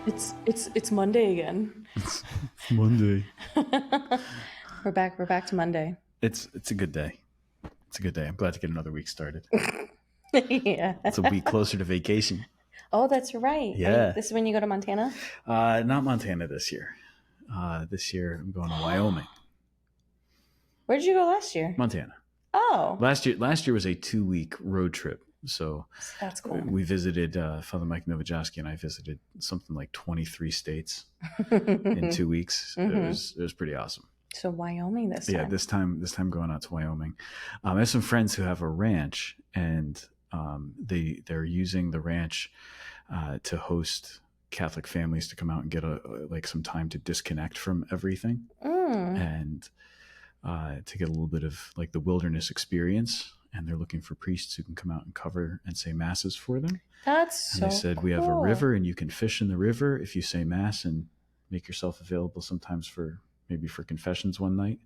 It's Monday again. It's Monday. We're back to Monday. It's a good day. It's a good day. I'm glad to get another week started. Yeah. It's a week closer to vacation. Oh, that's right. Yeah. This is when you go to Montana? Not Montana this year. This year I'm going to Wyoming. Where did you go last year? Montana. Oh, Last year was a 2-week road trip. So that's cool. we visited Father Mike Novojoski and I visited something like 23 states in 2 weeks. It was pretty awesome. So Wyoming this time. Yeah, this time going out to Wyoming. I have some friends who have a ranch, and they're using the ranch to host Catholic families to come out and get some time to disconnect from everything and to get a little bit of like the wilderness experience. And they're looking for priests who can come out and cover and say masses for them. That's And so they said, we have a river and you can fish in the river if you say mass and make yourself available sometimes for confessions one night.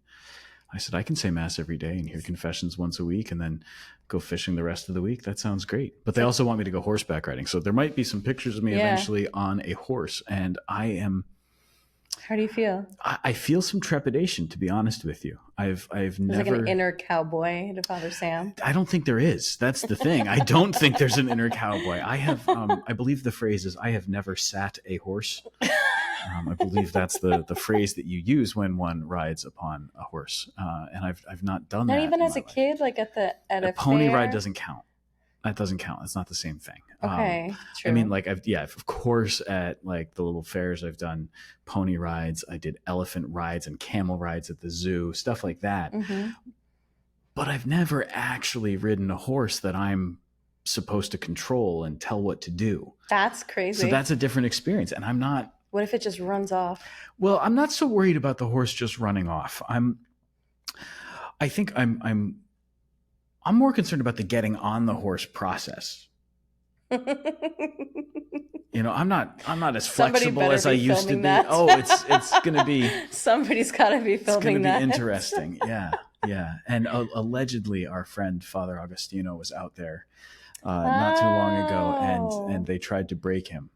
I said, I can say mass every day and hear confessions once a week and then go fishing the rest of the week. That sounds great. But they also want me to go horseback riding. So there might be some pictures of me eventually on a horse. And How do you feel? I feel some trepidation, to be honest with you. I've There's never like an inner cowboy to Father Sam. I don't think there is. That's the thing. I don't think there's an inner cowboy. I have, I believe the phrase is, I have never sat a horse. I believe that's the phrase that you use when one rides upon a horse. And I've not done that. Not even as a kid, like at a pony fair? ride doesn't count. That doesn't count. It's not the same thing. Okay, true. I mean, like of course, at like the little fairs, I've done pony rides. I did elephant rides and camel rides at the zoo, stuff like that. But I've never actually ridden a horse that I'm supposed to control and tell what to do. That's crazy. So that's a different experience. And I'm not. What if it just runs off? Well, I'm not so worried about the horse just running off. I think I'm more concerned about the getting on the horse process. I'm not as flexible as I used to be. That. Oh, it's going to be. Somebody's got to be filming that. It's going to be interesting. Yeah. And allegedly, our friend Father Agostino was out there not too long ago, and they tried to break him.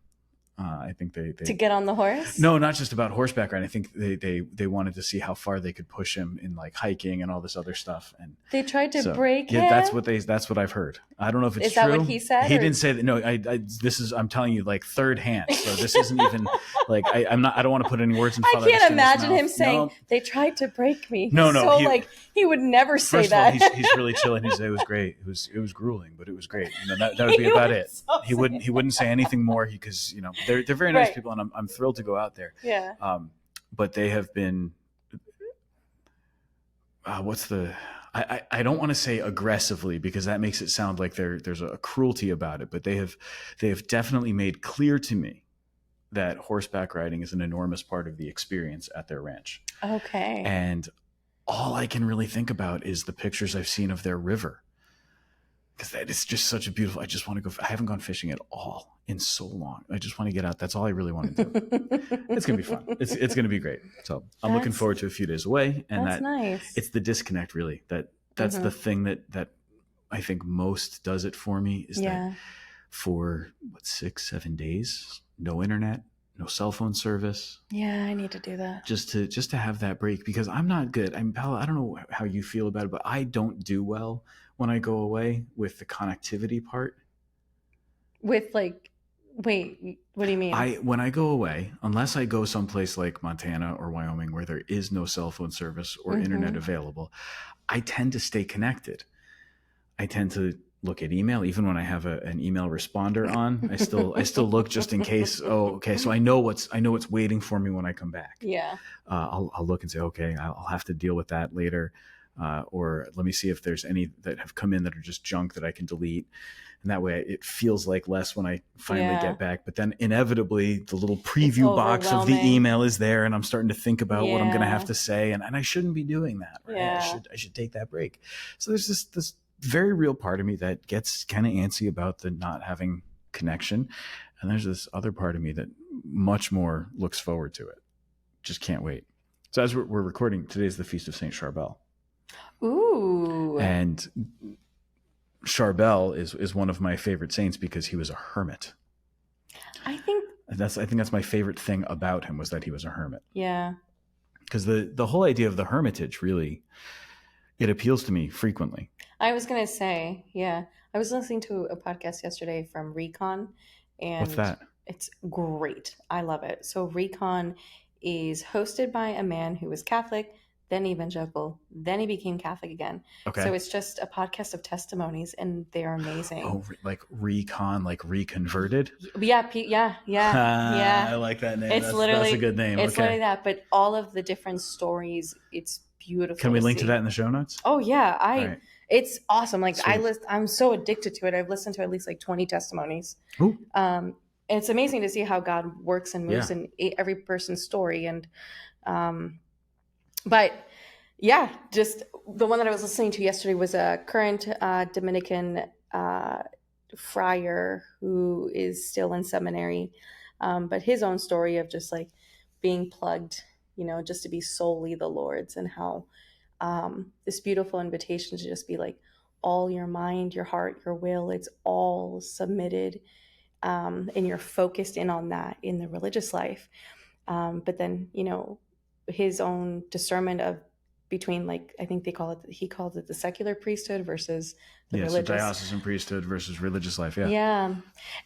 I think they to get on the horse. No, not just about horseback riding. I think they wanted to see how far they could push him in like hiking and all this other stuff. And they tried to break him. Yeah, that's what I've heard. I don't know if it's true. Is that what he said? He didn't say that. No, I'm telling you like third hand. So this isn't even like I don't want to put any words in. I can't imagine him saying they tried to break me. No. So he would never say that. First of all, he's really chill and he said it was great. It was grueling, but it was great. That would be about it. So he wouldn't say anything more because they're very nice people and I'm thrilled to go out there. Yeah. But they have been. I don't want to say aggressively because that makes it sound like there's a cruelty about it, but they have definitely made clear to me that horseback riding is an enormous part of the experience at their ranch. Okay. And all I can really think about is the pictures I've seen of their river. Because that is just such a beautiful, I just want to go, I haven't gone fishing at all in so long. I just want to get out. That's all I really want to do. It's going to be fun. It's going to be great. So I'm looking forward to a few days away. And that's nice. It's the disconnect really. That's the thing that I think most does it for me is that for 6-7 days, no internet, no cell phone service. Yeah, I need to do that. Just to have that break because I'm not good. Paula, I don't know how you feel about it, but I don't do well when I go away with the connectivity part. With wait, what do you mean? When I go away, unless I go someplace like Montana or Wyoming where there is no cell phone service or internet available, I tend to stay connected. I tend to look at email, even when I have an email responder on. I still look just in case. Oh, okay. So I know what's waiting for me when I come back. Yeah. I'll look and say, okay, I'll have to deal with that later. Or let me see if there's any that have come in that are just junk that I can delete. And that way it feels like less when I finally get back. But then inevitably the little preview box of the email is there and I'm starting to think about what I'm going to have to say. And I shouldn't be doing that. Right? Yeah. I should take that break. So there's this very real part of me that gets kind of antsy about the not having connection. And there's this other part of me that much more looks forward to it. Just can't wait. So as we're recording, today is the Feast of St. Charbel. Ooh. And Charbel is one of my favorite saints because he was a hermit. I think, I think that's my favorite thing about him, was that he was a hermit. yeah. Because the whole idea of the hermitage, really, it appeals to me frequently. I was gonna say, yeah. I was listening to a podcast yesterday from Recon, What's and that? it's great. I love it. So Recon is hosted by a man who was Catholic, then evangelical, then he became Catholic again. So Okay. it's just a podcast of testimonies, and they're amazing. Oh, like recon, like reconverted. Yeah, yeah, yeah, I yeah. like that name. It's That's a literally good name. it's Okay. literally that, but all of the different stories, it's Can beautiful we to link to that see. in the show notes? Oh yeah, All I right. it's awesome. Like Sweet. I'm so addicted to it. I've listened to at least like 20 testimonies. Ooh. And it's amazing to see how God works and moves Yeah. in every person's story. And um, but yeah, just the one that I was listening to yesterday was a current Dominican friar who is still in seminary, but his own story of just like being plugged, just to be solely the Lord's, and how this beautiful invitation to just be like all your mind, your heart, your will, it's all submitted, and you're focused in on that in the religious life. But then, his own discernment of between, like, I think he called it the secular priesthood versus the Yeah. So religious. diocesan priesthood versus religious life. Yeah. Yeah.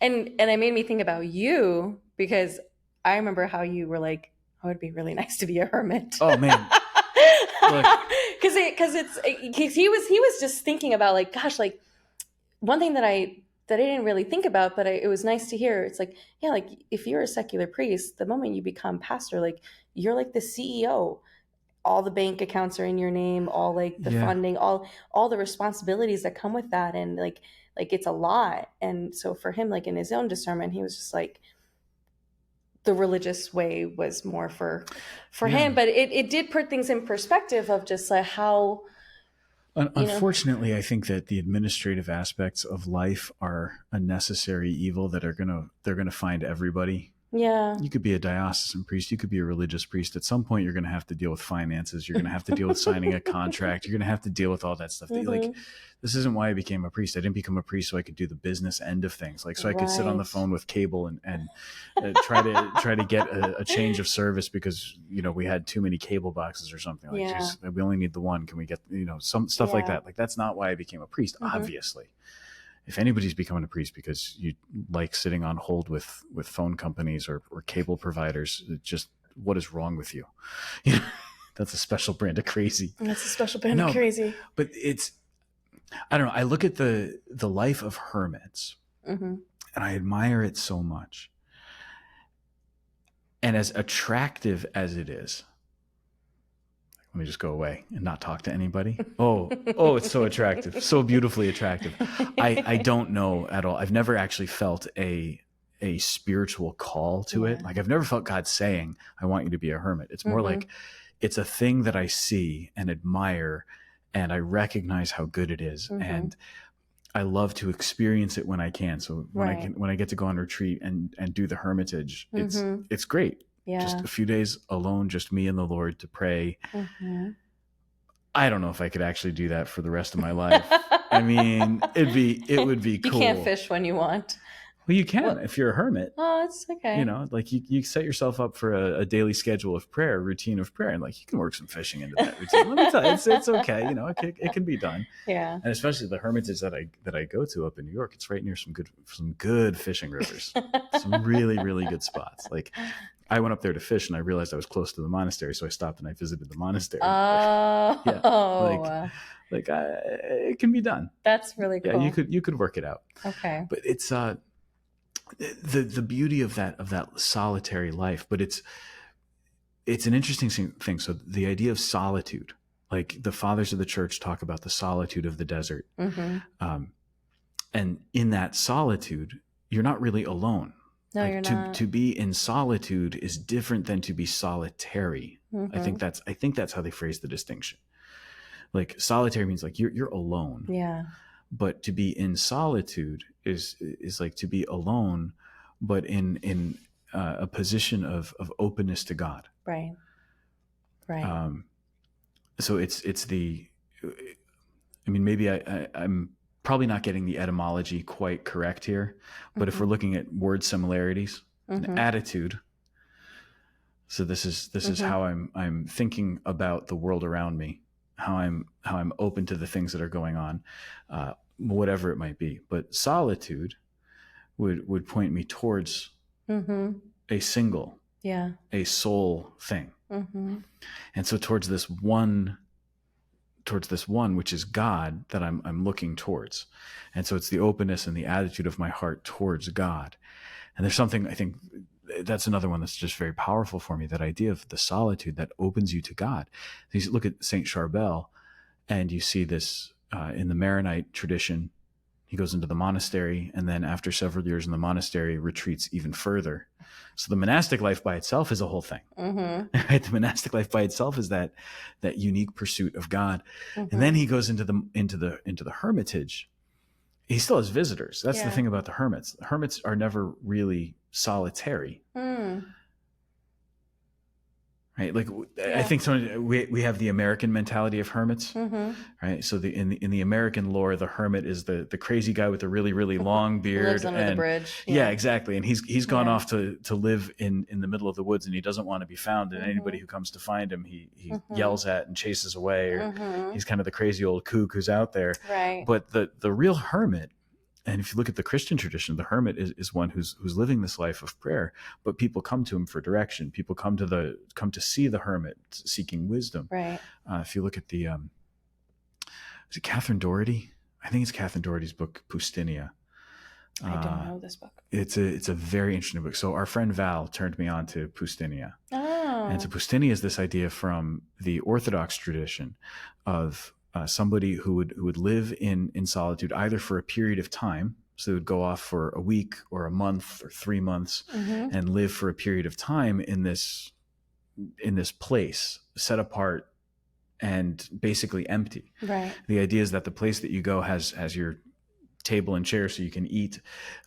And it made me think about you, because I remember how you were like, oh, it'd be really nice to be a hermit. Oh man. Look. Because he was just thinking about, like, gosh, like, one thing that I didn't really think about, but it was nice to hear. It's like, yeah, like, if you're a secular priest, the moment you become pastor, like, you're like the CEO. All the bank accounts are in your name, all like the Yeah. funding, all the responsibilities that come with that, and like it's a lot. And so for him, like, in his own discernment, he was just like, the religious way was more for Yeah. him. But it did put things in perspective of just like how, you know, Unfortunately, I think that the administrative aspects of life are a necessary evil that they're gonna find everybody. yeah. You could be a diocesan priest, you could be a religious priest. At some point, you're going to have to deal with finances. You're going to have to deal with signing a contract. You're going to have to deal with all that stuff. Like, Mm-hmm. this isn't why I became a priest. I didn't become a priest so I could do the business end of things. Like, so I could sit on the Right. phone with cable and try to get a change of service because we had too many cable boxes or something. Like, Yeah. geez, we only need the one. Can we get some stuff like Yeah. that? Like, that's not why I became a priest. Mm-hmm. Obviously, if anybody's becoming a priest because you like sitting on hold with phone companies or cable providers, just what is wrong with you? That's a special brand of crazy. That's a special band of No, crazy. but it's, I don't know. I look at the life of hermits Mm-hmm. and I admire it so much. And as attractive as it is, let me just go away and not talk to anybody. Oh, it's so attractive, so beautifully attractive. I don't know at all. I've never actually felt a spiritual call to it. Yeah. Like, I've never felt God saying, I want you to be a hermit. It's more Mm-hmm. like it's a thing that I see and admire and I recognize how good it is. Mm-hmm. And I love to experience it when I can. So Right. when I get to go on retreat and do the hermitage, Mm-hmm. it's great. Yeah. Just a few days alone, just me and the Lord to pray. Mm-hmm. I don't know if I could actually do that for the rest of my life. I mean, it would be cool. You can't fish when you want. Well, you can What? if you're a hermit. Oh, it's okay. Like you set yourself up for a daily schedule of prayer, routine of prayer, and like you can work some fishing into that routine. Let me tell you, it's okay. It can be done. Yeah. And especially the hermitage that I go to up in New York, it's right near some good fishing rivers, some really really good spots. Like, I went up there to fish and I realized I was close to the monastery, so I stopped and I visited the monastery. Oh. Yeah, it can be done. That's really cool. Yeah, you could work it out. Okay. But it's the beauty of that solitary life. But it's an interesting thing. So the idea of solitude, like the fathers of the church talk about the solitude of the desert, Mm-hmm. and in that solitude, you're not really alone. No, Like, you're not. to be in solitude is different than to be solitary. Mm-hmm. I think that's how they phrase the distinction. Like, solitary means like you're alone. Yeah. But to be in solitude is like to be alone, but in a position of openness to God. Right. Right. So it's the, I mean, maybe I'm probably not getting the etymology quite correct here, but if we're looking at word similarities, an attitude. So this is how I'm thinking about the world around me, how I'm open to the things that are going on, whatever it might be. But solitude would point me towards a single, Yeah. a sole thing, and so towards this one, which is God, that I'm looking towards. And so it's the openness and the attitude of my heart towards God. And there's something, I think, that's another one that's just very powerful for me, that idea of the solitude that opens you to God. You look at Saint Charbel, and you see this in the Maronite tradition. He goes into the monastery, and then after several years in the monastery, retreats even further. So the monastic life by itself is a whole thing. Right? The monastic life by itself is that unique pursuit of God. And then he goes into the hermitage. He still has visitors. That's the thing about the hermits. The hermits are never really solitary. Right? Like, I think we have the American mentality of hermits, right? So in the American lore, the hermit is the crazy guy with the really, really long beard. Lives under the bridge. Yeah, exactly. And he's gone off to live in the middle of the woods, and he doesn't want to be found. And anybody who comes to find him, he yells at and chases away, or he's kind of the crazy old kook who's out there. Right. But the real hermit, and if you look at the Christian tradition, the hermit is one who's living this life of prayer, but people come to him for direction. People come to see the hermit seeking wisdom. Right. If you look at the, is it Catherine Doherty? I think it's Catherine Doherty's book, Pustinia. I don't know this book. It's a very interesting book. So our friend Val turned me on to Pustinia. Oh. And so Pustinia is this idea from the Orthodox tradition of somebody who would live in solitude, either for a period of time. So they would go off for a week or a month or 3 months and live for a period of time in this place, set apart and basically empty. Right. The idea is that the place that you go has your table and chair so you can eat.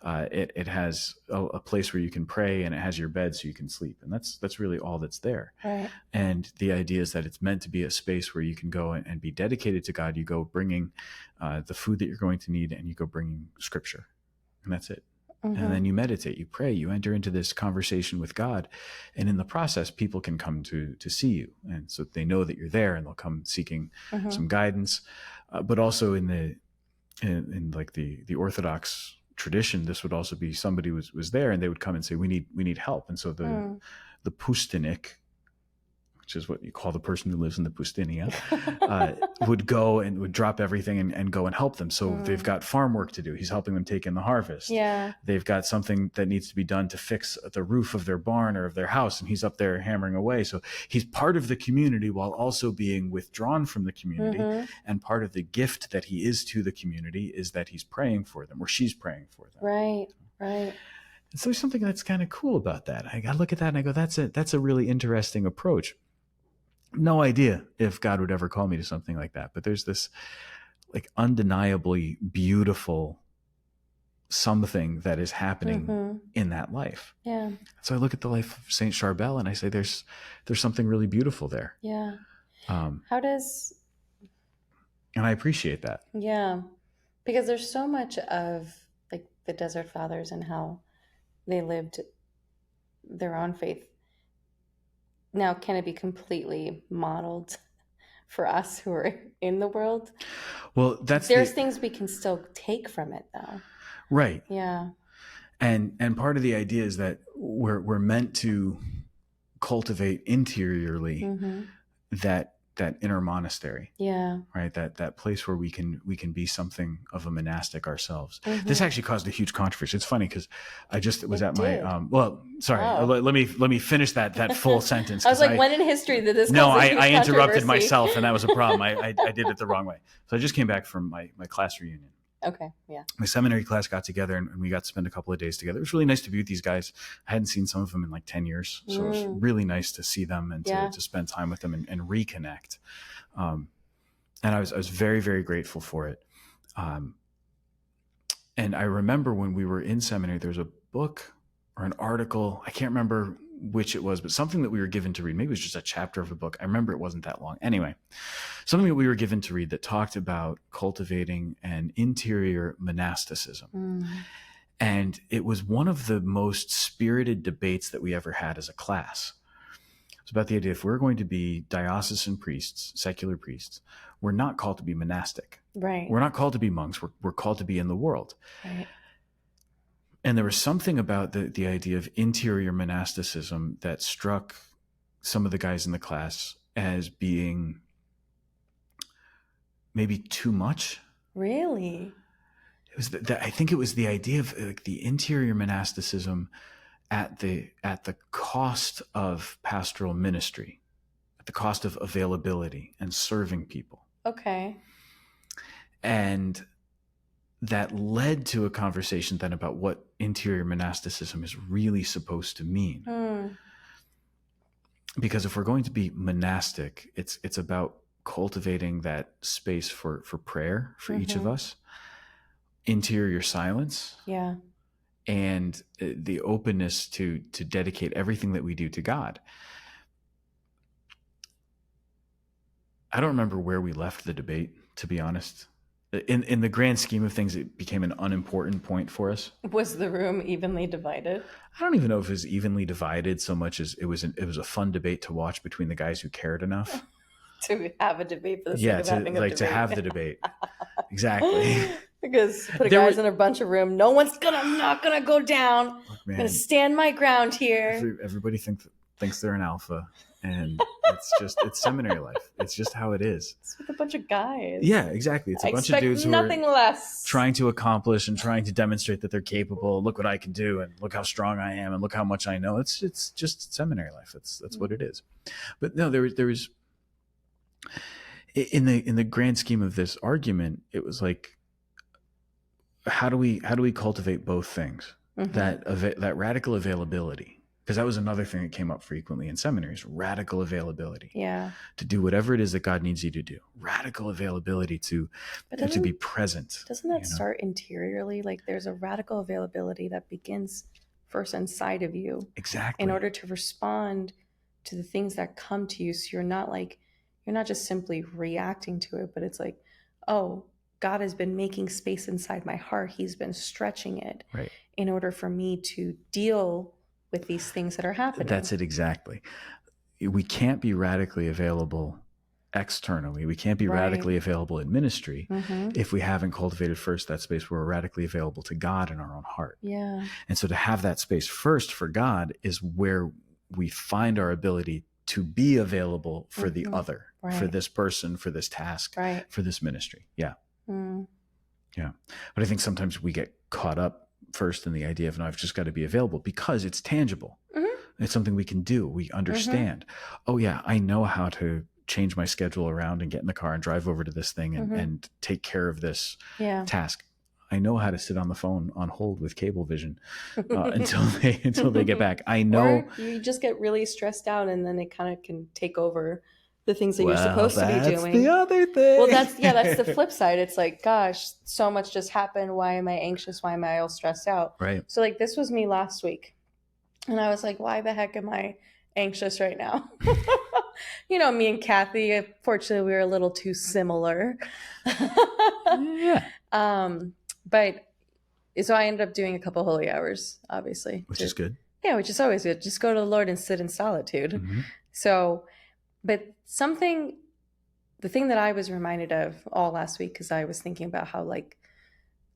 It has a place where you can pray, and it has your bed so you can sleep. And that's really all that's there. Right. And the idea is that it's meant to be a space where you can go and be dedicated to God. You go bringing the food that you're going to need, and you go bringing scripture, and that's it. And then you meditate, you pray, you enter into this conversation with God. And in the process, people can come to see you. And so they know that you're there, and they'll come seeking some guidance. But also in like the Orthodox tradition, this would also be somebody was there, and they would come and say, we need help. And so the pustinik, which is what you call the person who lives in the pustinia, would go and would drop everything and go and help them. So they've got farm work to do. He's helping them take in the harvest. Yeah. They've got something that needs to be done to fix the roof of their barn or of their house, and he's up there hammering away. So he's part of the community while also being withdrawn from the community. And part of the gift that he is to the community is that he's praying for them, or she's praying for them. Right. Right. And so there's something that's kind of cool about that. I look at that and I go, that's a really interesting approach. No idea if God would ever call me to something like that, but there's this like undeniably beautiful something that is happening in that life. Yeah. So I look at the life of Saint Charbel and I say, there's something really beautiful there. Yeah. And I appreciate that. Yeah, because there's so much of like the Desert Fathers and how they lived their own faith. Now, can it be completely modeled for us who are in the world? Well, there's things we can still take from it, though. Right. Yeah. And part of the idea is that we're meant to cultivate interiorly that inner monastery. Yeah. Right. That place where we can be something of a monastic ourselves. This actually caused a huge controversy. It's funny because I just was at my let me finish that full sentence. I was like, when in history did this? No, I interrupted myself, and that was a problem. I did it the wrong way. So I just came back from my class reunion. Okay. Yeah. My seminary class got together, and we got to spend a couple of days together. It was really nice to be with these guys. I hadn't seen some of them in like 10 years. So it was really nice to see them and to spend time with them and reconnect. And I was very, very grateful for it. And I remember when we were in seminary, there's a book or an article, I can't remember which it was, but something that we were given to read. Maybe it was just a chapter of a book. I remember it wasn't that long. Anyway, something that we were given to read that talked about cultivating an interior monasticism. And it was one of the most spirited debates that we ever had as a class. It's about the idea, if we're going to be diocesan priests, secular priests, we're not called to be monastic. Right. We're not called to be monks. We're called to be in the world. Right. And there was something about the idea of interior monasticism that struck some of the guys in the class as being maybe too much. Really? It was I think it was the idea of like the interior monasticism at the cost of pastoral ministry, at the cost of availability and serving people. Okay. And that led to a conversation then about what interior monasticism is really supposed to mean. Because if we're going to be monastic, it's about cultivating that space for prayer for each of us, interior silence, and the openness to dedicate everything that we do to God. I don't remember where we left the debate, to be honest. In the grand scheme of things, it became an unimportant point for us. Was the room evenly divided? I don't even know if it was evenly divided so much as it was a fun debate to watch between the guys who cared enough to have a debate for the sake of having a debate. To have the debate. Exactly. Because put guys in a bunch of room, I'm not gonna go down. Look, man, I'm gonna stand my ground here. Everybody thinks they're an alpha. And it's seminary life. It's just how it is. It's with a bunch of guys. Yeah, exactly. It's a bunch of dudes who are less. Trying to accomplish and trying to demonstrate that they're capable. Look what I can do, and look how strong I am, and look how much I know. It's just seminary life. That's what it is. But no, there was in the grand scheme of this argument, it was like, how do we cultivate both things? That radical availability. Because that was another thing that came up frequently in seminaries, radical availability. Yeah. To do whatever it is that God needs you to do. Radical availability to be present. Doesn't that start interiorly? Like there's a radical availability that begins first inside of you. Exactly. In order to respond to the things that come to you. So you're not just simply reacting to it, but it's like, oh, God has been making space inside my heart. He's been stretching it in order for me to deal with these things that are happening. That's it, exactly. We can't be radically available externally. We can't be radically available in ministry if we haven't cultivated first that space where we're radically available to God in our own heart. Yeah. And so to have that space first for God is where we find our ability to be available for the other, for this person, for this task, for this ministry. Yeah. Yeah. But I think sometimes we get caught up first in the idea of, no, I've just got to be available because it's tangible. It's something we can do. We understand. Oh yeah, I know how to change my schedule around and get in the car and drive over to this thing and take care of this task. I know how to sit on the phone on hold with Cablevision until they get back. I know. Or you just get really stressed out and then it kind of can take over the things that you're supposed to be doing. That's the other thing. Well, that's the flip side. It's like, gosh, so much just happened. Why am I anxious? Why am I all stressed out? Right. So like this was me last week. And I was like, why the heck am I anxious right now? Me and Kathy, fortunately, we were a little too similar. Yeah. But so I ended up doing a couple holy hours, obviously. Which is good. Yeah, which is always good. Just go to the Lord and sit in solitude. So, but the thing that I was reminded of all last week, because I was thinking about how like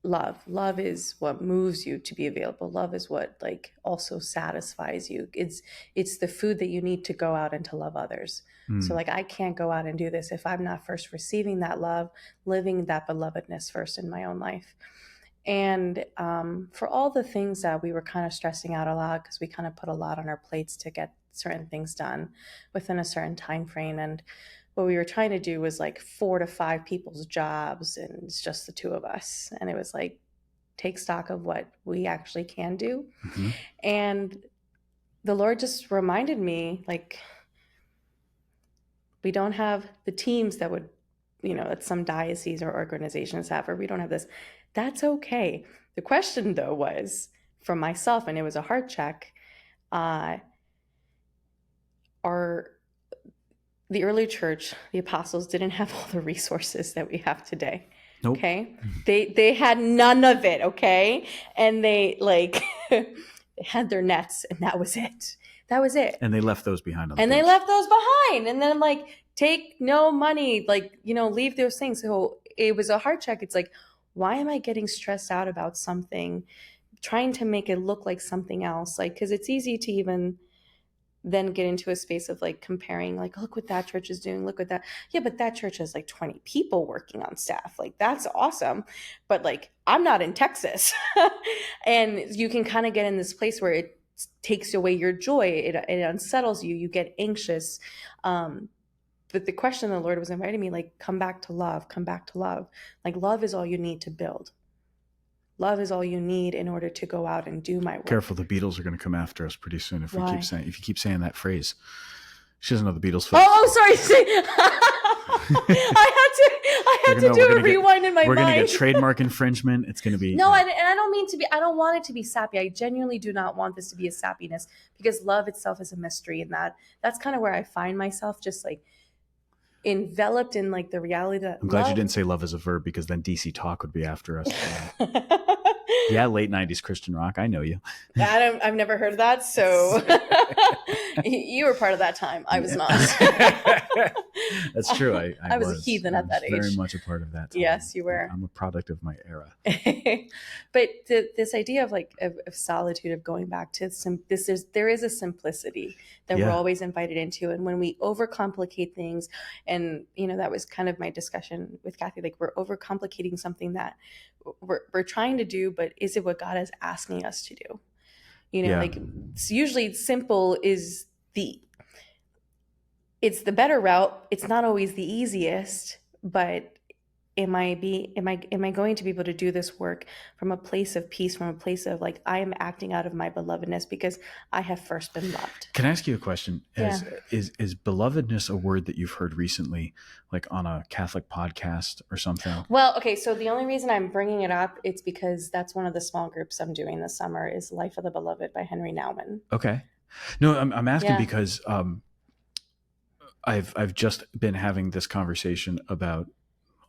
love is what moves you to be available. Love is what like also satisfies you. It's the food that you need to go out and to love others. So like I can't go out and do this if I'm not first receiving that love, living that belovedness first in my own life. And for all the things that we were kind of stressing out a lot, because we kind of put a lot on our plates to get certain things done within a certain time frame. And what we were trying to do was like 4 to 5 people's jobs, and it's just the 2 of us. And it was like, take stock of what we actually can do. And the Lord just reminded me, like, we don't have the teams that would, that some dioceses or organizations have, or we don't have this. That's okay. The question though was from myself, and it was a heart check, the early church, the apostles didn't have all the resources that we have today. Nope. Okay. They had none of it. Okay. And they like they had their nets and that was it. That was it. And they left those behind on the And beach. they left those behind. And then like take no money, like, leave those things. So it was a heart check. It's like, why am I getting stressed out about something, trying to make it look like something else? Like, because it's easy to even then get into a space of like comparing, like, look what that church is doing, look what that, yeah, but that church has like 20 people working on staff, like that's awesome, but like I'm not in Texas. And you can kind of get in this place where it takes away your joy, it unsettles you, you get anxious. But the question the Lord was inviting me, like, come back to love, come back to love. Like, love is all you need to build. Love is all you need in order to go out and do my work. Careful, the Beatles are going to come after us pretty soon if Why? you keep saying that phrase. She doesn't know the Beatles. Oh, sorry. I had to do a rewind in my mind. We're going to get trademark infringement. It's going to be no, and I don't mean to be. I don't want it to be sappy. I genuinely do not want this to be a sappiness, because love itself is a mystery, and that's kind of where I find myself, just like enveloped in like the reality that I'm glad you didn't say love as a verb, because then DC Talk would be after us. Yeah, late 90s Christian rock. I know you. I've never heard of that. So you were part of that time. I was not. That's true. I was a heathen at that age. Very much a part of that time. Yes, you were. I'm a product of my era. But this idea of like of solitude, of going back to there is a simplicity that we're always invited into. And when we overcomplicate things, and that was kind of my discussion with Kathy, like we're overcomplicating something that we're trying to do, but is it what God is asking us to do? Like it's usually simple is it's the better route. It's not always the easiest, but am I going to be able to do this work from a place of peace, from a place of like, I am acting out of my belovedness because I have first been loved? Can I ask you a question? Yeah. Is belovedness a word that you've heard recently, like on a Catholic podcast or something? Well, okay. So the only reason I'm bringing it up, it's because that's one of the small groups I'm doing this summer, is Life of the Beloved by Henry Nauman. Okay. No, I'm asking because I've just been having this conversation about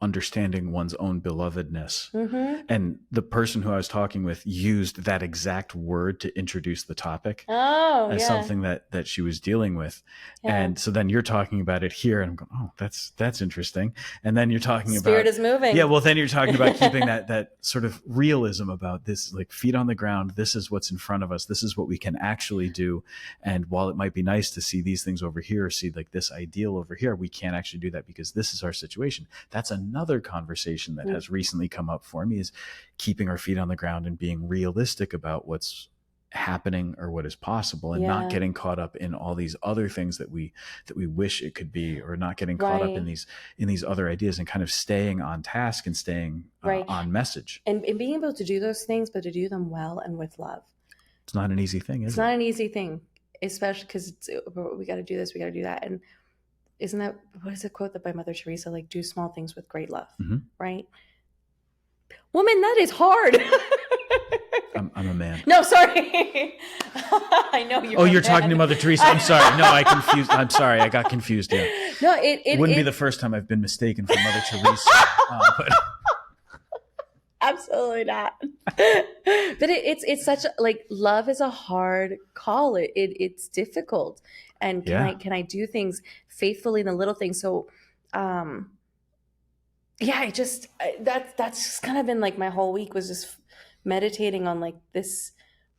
understanding one's own belovedness. Mm-hmm. And the person who I was talking with used that exact word to introduce the topic as something that she was dealing with. Yeah. And so then you're talking about it here, and I'm going, oh, that's interesting. And then you're talking Spirit is moving. Yeah, well, then you're talking about keeping that sort of realism about this, like feet on the ground. This is what's in front of us. This is what we can actually do. And while it might be nice to see these things over here, see like this ideal over here, we can't actually do that because this is our situation. That's another conversation that has recently come up for me, is keeping our feet on the ground and being realistic about what's happening or what is possible, and not getting caught up in all these other things that we wish it could be, or not getting caught up in these other ideas, and kind of staying on task and staying on message. And being able to do those things, but to do them well and with love. It's not an easy thing, is it? It's not an easy thing, especially because we got to do this, we got to do that. And isn't that, what is the quote that by Mother Teresa, like, do small things with great love, right? Woman, that is hard. I'm a man. No, sorry. I know you're. Oh, you're talking to Mother Teresa. I'm sorry. No, I'm sorry. I got confused. Yeah. No, it wouldn't be the first time I've been mistaken for Mother Teresa. But absolutely not. But it's such like, love is a hard call. It's difficult. And can I do things faithfully in the little things? So, that's just kind of been like my whole week, was just meditating on like this.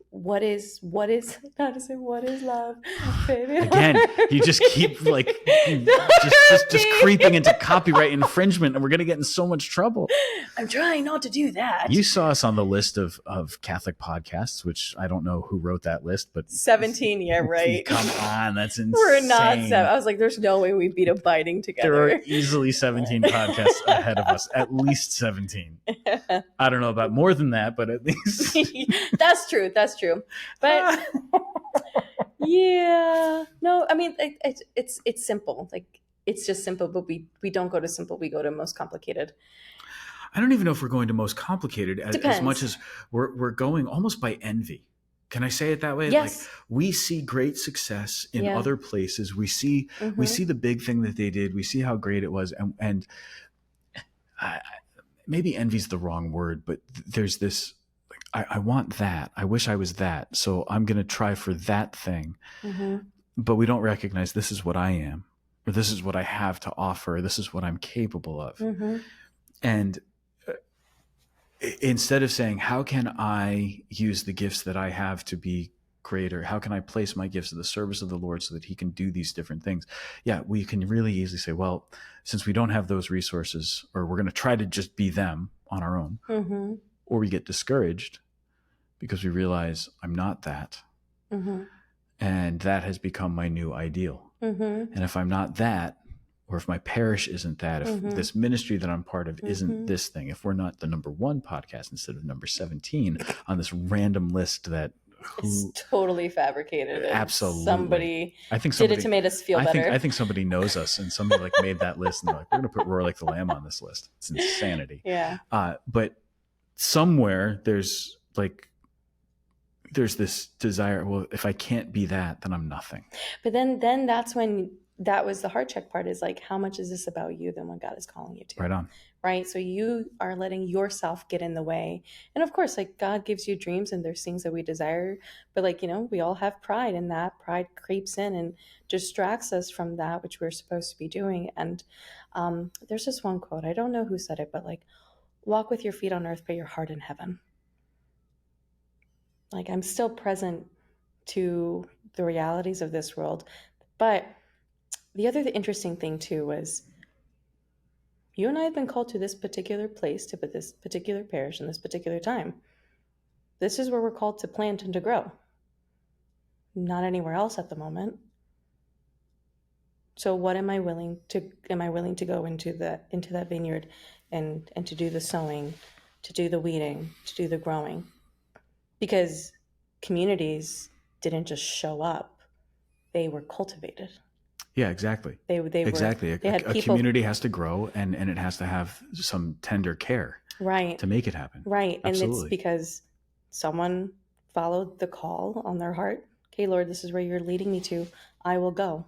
What is love, baby? Again, you just keep like just creeping into copyright infringement, and we're gonna get in so much trouble. I'm trying not to do that. You saw us on the list of Catholic podcasts, which I don't know who wrote that list, but 17. Yeah, right. Come on, that's insane. We're not 7. I was like, there's no way we'd beat Abiding together. There are easily 17 podcasts ahead of us, at least 17. I don't know about more than that, but at least That's true. But yeah, no, I mean, it's simple. Like, it's just simple, but we don't go to simple. We go to most complicated. I don't even know if we're going to most complicated as much as we're going almost by envy. Can I say it that way? Like, Yes. we see great success in Yeah. other places. We see the big thing that they did. We see how great it was, and I, maybe envy's the wrong word, but there's this. Like, I want that. I wish I was that. So I'm going to try for that thing. Mm-hmm. But we don't recognize this is what I am, or this is what I have to offer. This is what I'm capable of. Mm-hmm. And instead of saying, how can I use the gifts that I have to be greater? How can I place my gifts at the service of the Lord so that he can do these different things? Yeah, we can really easily say, well, since we don't have those resources, or we're going to try to just be them on our own, Mm-hmm. or we get discouraged because we realize I'm not that. Mm-hmm. And that has become my new ideal. Mm-hmm. And if I'm not that, or if my parish isn't that, if Mm-hmm. this ministry that I'm part of isn't Mm-hmm. this thing, if we're not the number one podcast instead of number 17 on this random list that It's who totally fabricated, and absolutely. somebody I think did it to somebody make us feel better. I think somebody knows us, and somebody like made that list and they're like, we're gonna put Roar Like the Lamb on this list. It's insanity. Yeah. But somewhere there's this desire, well, if I can't be that, then I'm nothing. But then that's when that was the heart check part, is like, how much is this about you than what God is calling you to? Right on. Right? So you are letting yourself get in the way. And of course, like, God gives you dreams and there's things that we desire, but like, we all have pride, and that pride creeps in and distracts us from that which we're supposed to be doing. And there's this one quote, I don't know who said it, but like, walk with your feet on earth, but your heart in heaven. Like, I'm still present to the realities of this world. But the other interesting thing too was, you and I have been called to this particular place, to this particular parish in this particular time. This is where we're called to plant and to grow. Not anywhere else at the moment. So what am I willing to go into that vineyard and to do the sowing, to do the weeding, to do the growing? Because communities didn't just show up, they were cultivated. Yeah, exactly. They exactly. They had A people. community has to grow, and it has to have some tender care, Right, to make it happen. right. And Absolutely. it's because someone followed the call on their heart. Okay, Lord, this is where you're leading me to. I will go.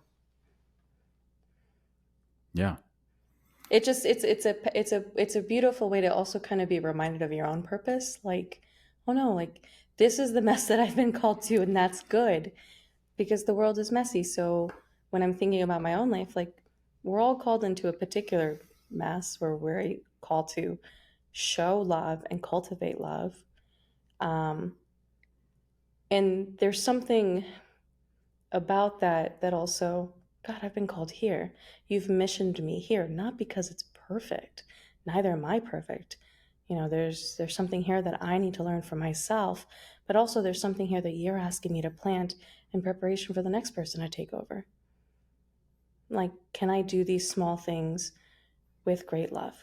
Yeah. It's a beautiful way to also kind of be reminded of your own purpose. Like, oh no, like, this is the mess that I've been called to, and that's good, because the world is messy. So when I'm thinking about my own life, like, we're all called into a particular mess where we're called to show love and cultivate love. And there's something about that also, God, I've been called here. You've missioned me here, not because it's perfect. Neither am I perfect. There's something here that I need to learn for myself, but also there's something here that you're asking me to plant in preparation for the next person to take over. Like, can I do these small things with great love?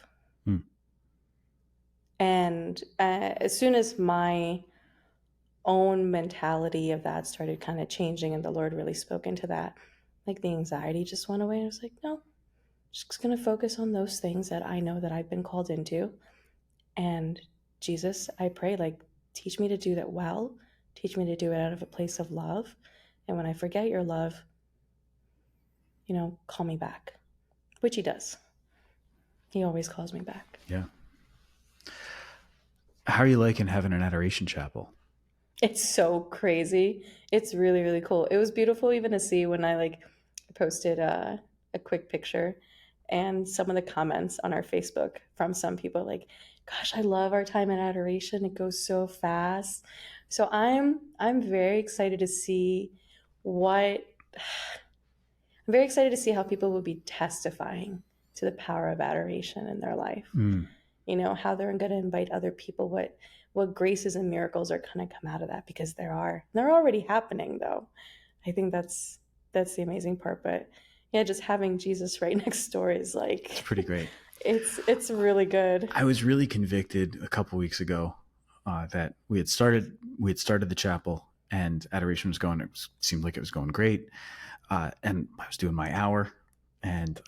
And as soon as my own mentality of that started kind of changing, and the Lord really spoke into that, like, the anxiety just went away. I was like, no, I'm just going to focus on those things that I know that I've been called into. And Jesus, I pray, like, teach me to do that well. Teach me to do it out of a place of love. And when I forget your love, call me back, which he does. He always calls me back. Yeah. How are you liking having an Adoration chapel? It's so crazy. It's really, really cool. It was beautiful even to see when I posted a quick picture, and some of the comments on our Facebook from some people, like, gosh, I love our time in Adoration. It goes so fast. So I'm very excited to see what I'm very excited to see how people will be testifying to the power of adoration in their life. How they're going to invite other people, what graces and miracles are going to come out of that, because they're already happening, though. I think that's the amazing part. But yeah, just having Jesus right next door is like, it's pretty great. It's really good. I was really convicted a couple weeks ago that we had started the chapel, and Adoration was going. It seemed like it was going great, and I was doing my hour, and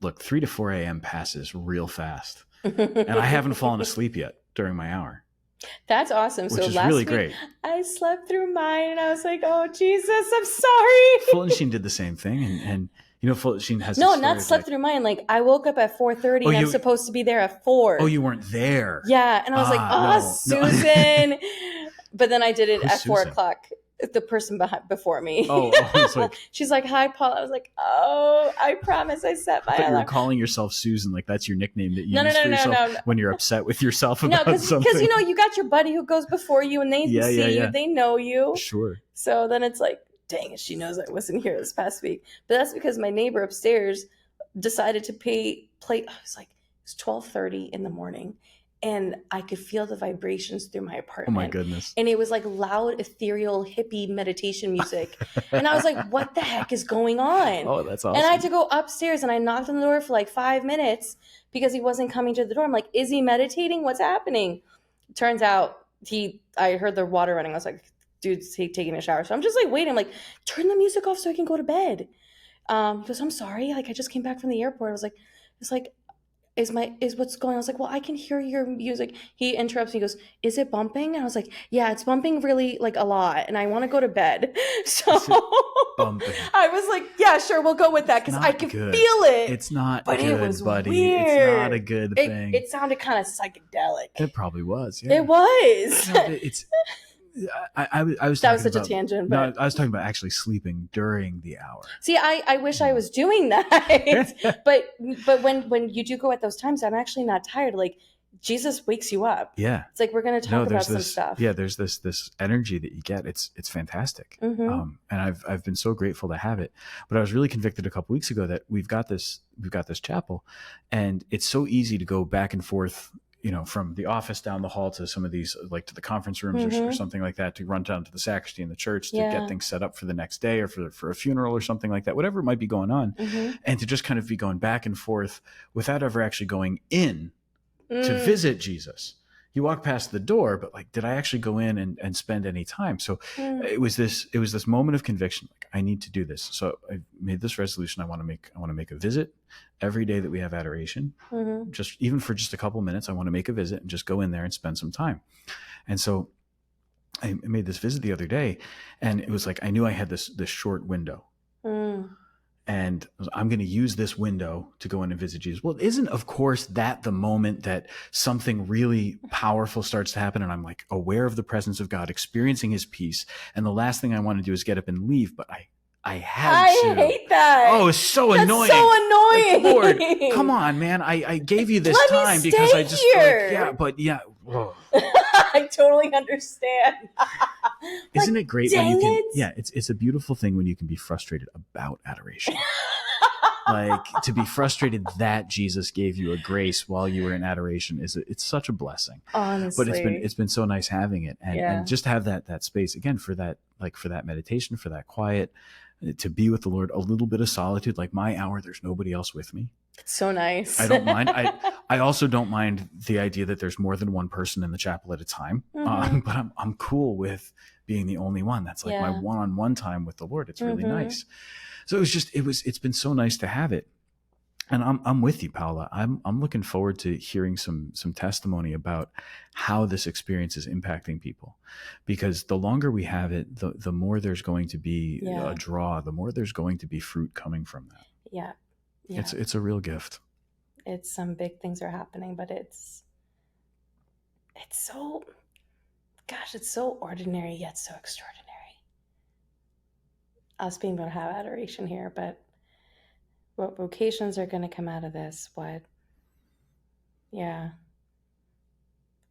3 to 4 a.m. passes real fast, and I haven't fallen asleep yet during my hour. That's awesome. which So is really last week great. I slept through mine and I was like, oh, Jesus, I'm sorry. Fulton Sheen did the same thing, and Fulton Sheen has this No, story not of slept like, through mine. Like I woke up at 4:30 oh and I'm you supposed to be there at 4. you weren't there. Yeah. And I was like, Ah, oh, no, no. Susan. But then I did it Who's at four Susan? o'clock. The person before me. It's like, She's like, hi, Paul. I was like, oh, I promise I set I my thought you were alarm. calling yourself Susan, like that's your nickname that you No, no, use no, for no, yourself no, no. when you're upset with yourself No, about because something. you got your buddy who goes before you and they Yeah, see you, yeah. they know you. Sure. So then it's like, dang it, she knows I wasn't here this past week. But that's because my neighbor upstairs decided to play. It was like it's 12:30 in the morning, and I could feel the vibrations through my Oh my apartment. goodness. And it was like loud, ethereal, hippie meditation music. And I was like, what the heck is going on? Oh, that's And I had awesome. to go upstairs and I knocked on the door for like 5 minutes because he wasn't coming to the door. I'm like, is he meditating? What's happening? Turns out I heard the water running. I was like, dude's taking a shower. So I'm just like waiting. I'm like, turn the music off so I can go to bed. He goes, I'm sorry. Like I just came back from the airport. I was like, it's like, is what's going on? I was like, well, I can hear your music. He interrupts me. He goes, is it bumping? And I was like, yeah, it's bumping really like a lot. And I want to go to bed. So Bumping? I was like, yeah, sure. We'll go with that because I can Good. feel it. It's not But good, it was buddy. weird. It's not a good thing. It sounded kind of psychedelic. It probably was. Yeah. It was. No, it's. I was. That was talking such a about, tangent. No, But I was talking about actually sleeping during the hour. see, I wish I was doing that. but when you do go at those times, I'm actually not tired. Like Jesus wakes you up. Yeah. It's like we're going to talk about some this, stuff. Yeah, there's this energy that you get. It's fantastic. Mm-hmm. And I've been so grateful to have it. But I was really convicted a couple weeks ago that we've got this chapel, and it's so easy to go back and forth, from the office down the hall to some of these, like to the conference rooms or something like that, to run down to the sacristy in the church to get things set up for the next day or for a funeral or something like that, whatever might be going on. And to just kind of be going back and forth without ever actually going in to visit Jesus. You walk past the door, but like, did I actually go in and spend any time? So it was this moment of conviction. Like, I need to do this. So I made this resolution. I want to make a visit every day that we have adoration. Just even for just a couple minutes, I want to make a visit and just go in there and spend some time. And so I made this visit the other day, and it was like, I knew I had this short window. And I'm going to use this window to go in and visit Jesus. Well, isn't, of course, that the moment that something really powerful starts to happen and I'm like aware of the presence of God, experiencing his peace. And the last thing I want to do is get up and leave, but I had to. I hate that. Oh, it's so annoying. That's so annoying. Like, Lord, come on, man. I gave you this time because I just here. Whoa. I totally understand. Isn't it great when you can? It? Yeah, it's a beautiful thing when you can be frustrated about adoration. Like, to be frustrated that Jesus gave you a grace while you were in adoration it's such a blessing. Honestly, but it's been so nice having it and just have that space again for that meditation, for that quiet, to be with the Lord, a little bit of solitude, like my hour. There's nobody else with me. It's so nice. I don't mind. I also don't mind the idea that there's more than one person in the chapel at a time. But I'm cool with being the only one. That's like my one-on-one time with the Lord. It's really nice. So it's been so nice to have it. And I'm with you, Paula. I'm looking forward to hearing some testimony about how this experience is impacting people, because the longer we have it, the more there's going to be a draw, the more there's going to be fruit coming from that. Yeah. It's a real gift. It's some big things are happening, but it's so, gosh, it's so ordinary yet so extraordinary. Us being able to have adoration here, but what vocations are going to come out of this? Because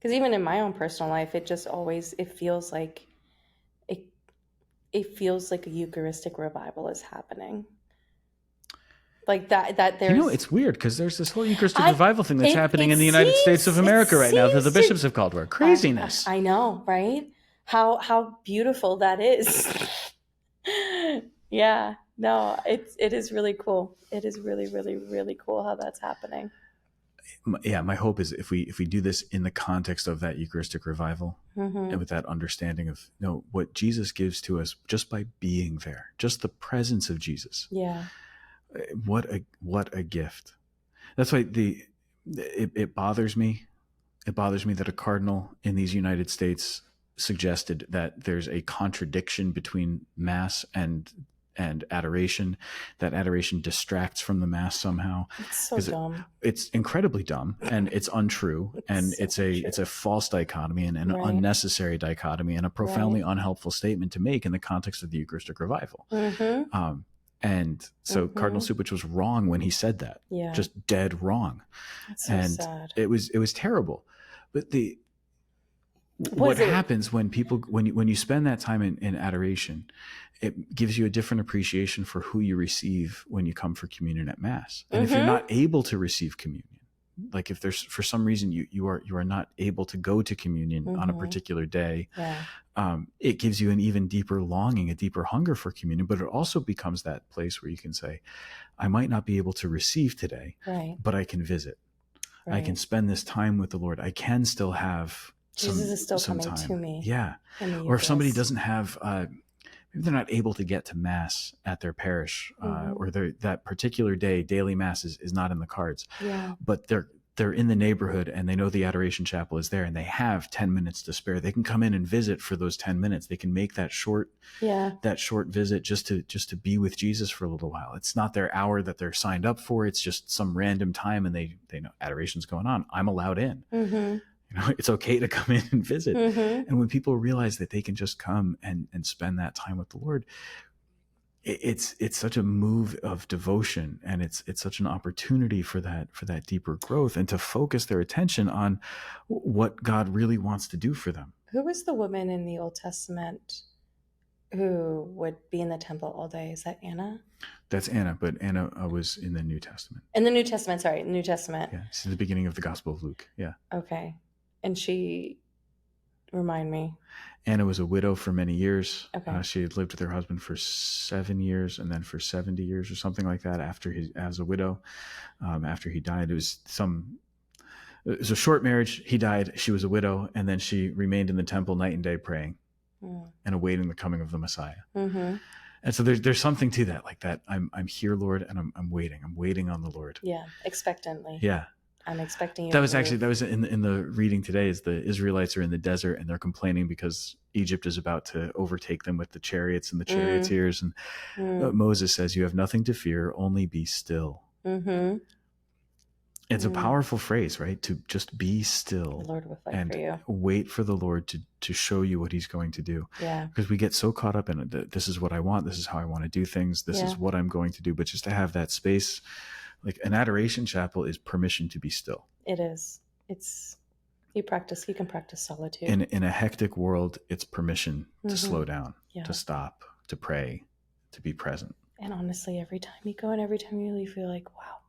even in my own personal life, it just always, it feels like a Eucharistic revival is happening. Like that there's... it's weird because there's this whole Eucharistic revival thing that's happening in the United States of America right now that the bishops have called for. Craziness. I know, right? How beautiful that is. Yeah. No, it is really cool. It is really, really, really cool how that's happening. Yeah, my hope is if we do this in the context of that Eucharistic revival and with that understanding of what Jesus gives to us just by being there, just the presence of Jesus. Yeah. What a gift. That's why it bothers me it bothers me that a cardinal in these United States suggested that there's a contradiction between mass and adoration, that adoration distracts from the mass somehow, It's so because dumb. it's incredibly dumb and it's untrue, and It's so it's a false dichotomy and an right. unnecessary dichotomy and a profoundly Right. unhelpful statement to make in the context of the Eucharistic revival. Mm-hmm. And so Cardinal Mm-hmm. Cupich was wrong when he said that, Yeah. just dead wrong. It's so And sad. it was terrible. But what Was it? happens when people, when you spend that time in adoration, it gives you a different appreciation for who you receive when you come for communion at Mass. And if you're Mm-hmm. not able to receive communion, like if there's for some reason you are not able to go to communion on a Mm-hmm. particular day, Yeah. it gives you an even deeper longing, a deeper hunger for communion. But it also becomes that place where you can say, I might not be able to receive today, Right. but I can visit. Right. I can spend this time with the Lord. I can still have Jesus is still some coming time. to me. Yeah. In the Or if somebody Eucharist. doesn't have, maybe they're not able to get to Mass at their parish, Mm-hmm. or that particular day, daily Mass is not in the cards, Yeah. but they're in the neighborhood and they know the Adoration Chapel is there and they have 10 minutes to spare. They can come in and visit for those 10 minutes. They can make that short visit just to be with Jesus for a little while. It's not their hour that they're signed up for. It's just some random time and they know adoration's going on. I'm allowed in. Mm-hmm. It's okay to come in and visit. Mm-hmm. And when people realize that they can just come and spend that time with the Lord, it's such a move of devotion, and it's such an opportunity for that deeper growth and to focus their attention on what God really wants to do for them. Who was the woman in the Old Testament who would be in the temple all day? Is that Anna? That's Anna, but Anna was in the New Testament. In the New Testament, sorry, New Testament. Yeah, it's the beginning of the Gospel of Luke. Yeah. Okay. And she, remind me. Anna was a widow for many years. Okay. She had lived with her husband for 7 years and then for 70 years or something like that as a widow. After he died, it was a short marriage. He died. She was a widow. And then she remained in the temple night and day praying and awaiting the coming of the Messiah. Mm-hmm. And so there's something to that, like that. I'm here, Lord, and I'm waiting. I'm waiting on the Lord. Yeah. Expectantly. Yeah. I'm expecting you. That was in the reading today, is the Israelites are in the desert and they're complaining because Egypt is about to overtake them with the chariots and the charioteers. And Moses says, you have nothing to fear, only be still. Mm-hmm. It's a powerful phrase, right? To just be still. The Lord will fight and for you. Wait for the Lord to show you what he's going to do. Yeah. Because we get so caught up in it. This is what I want. This is how I want to do things. This is what I'm going to do. But just to have that space, like an adoration chapel is permission to be still. It is. You can practice solitude. In a hectic world, it's permission to slow down, to stop, to pray, to be present. And honestly, every time you go and every time you leave, you're like, wow,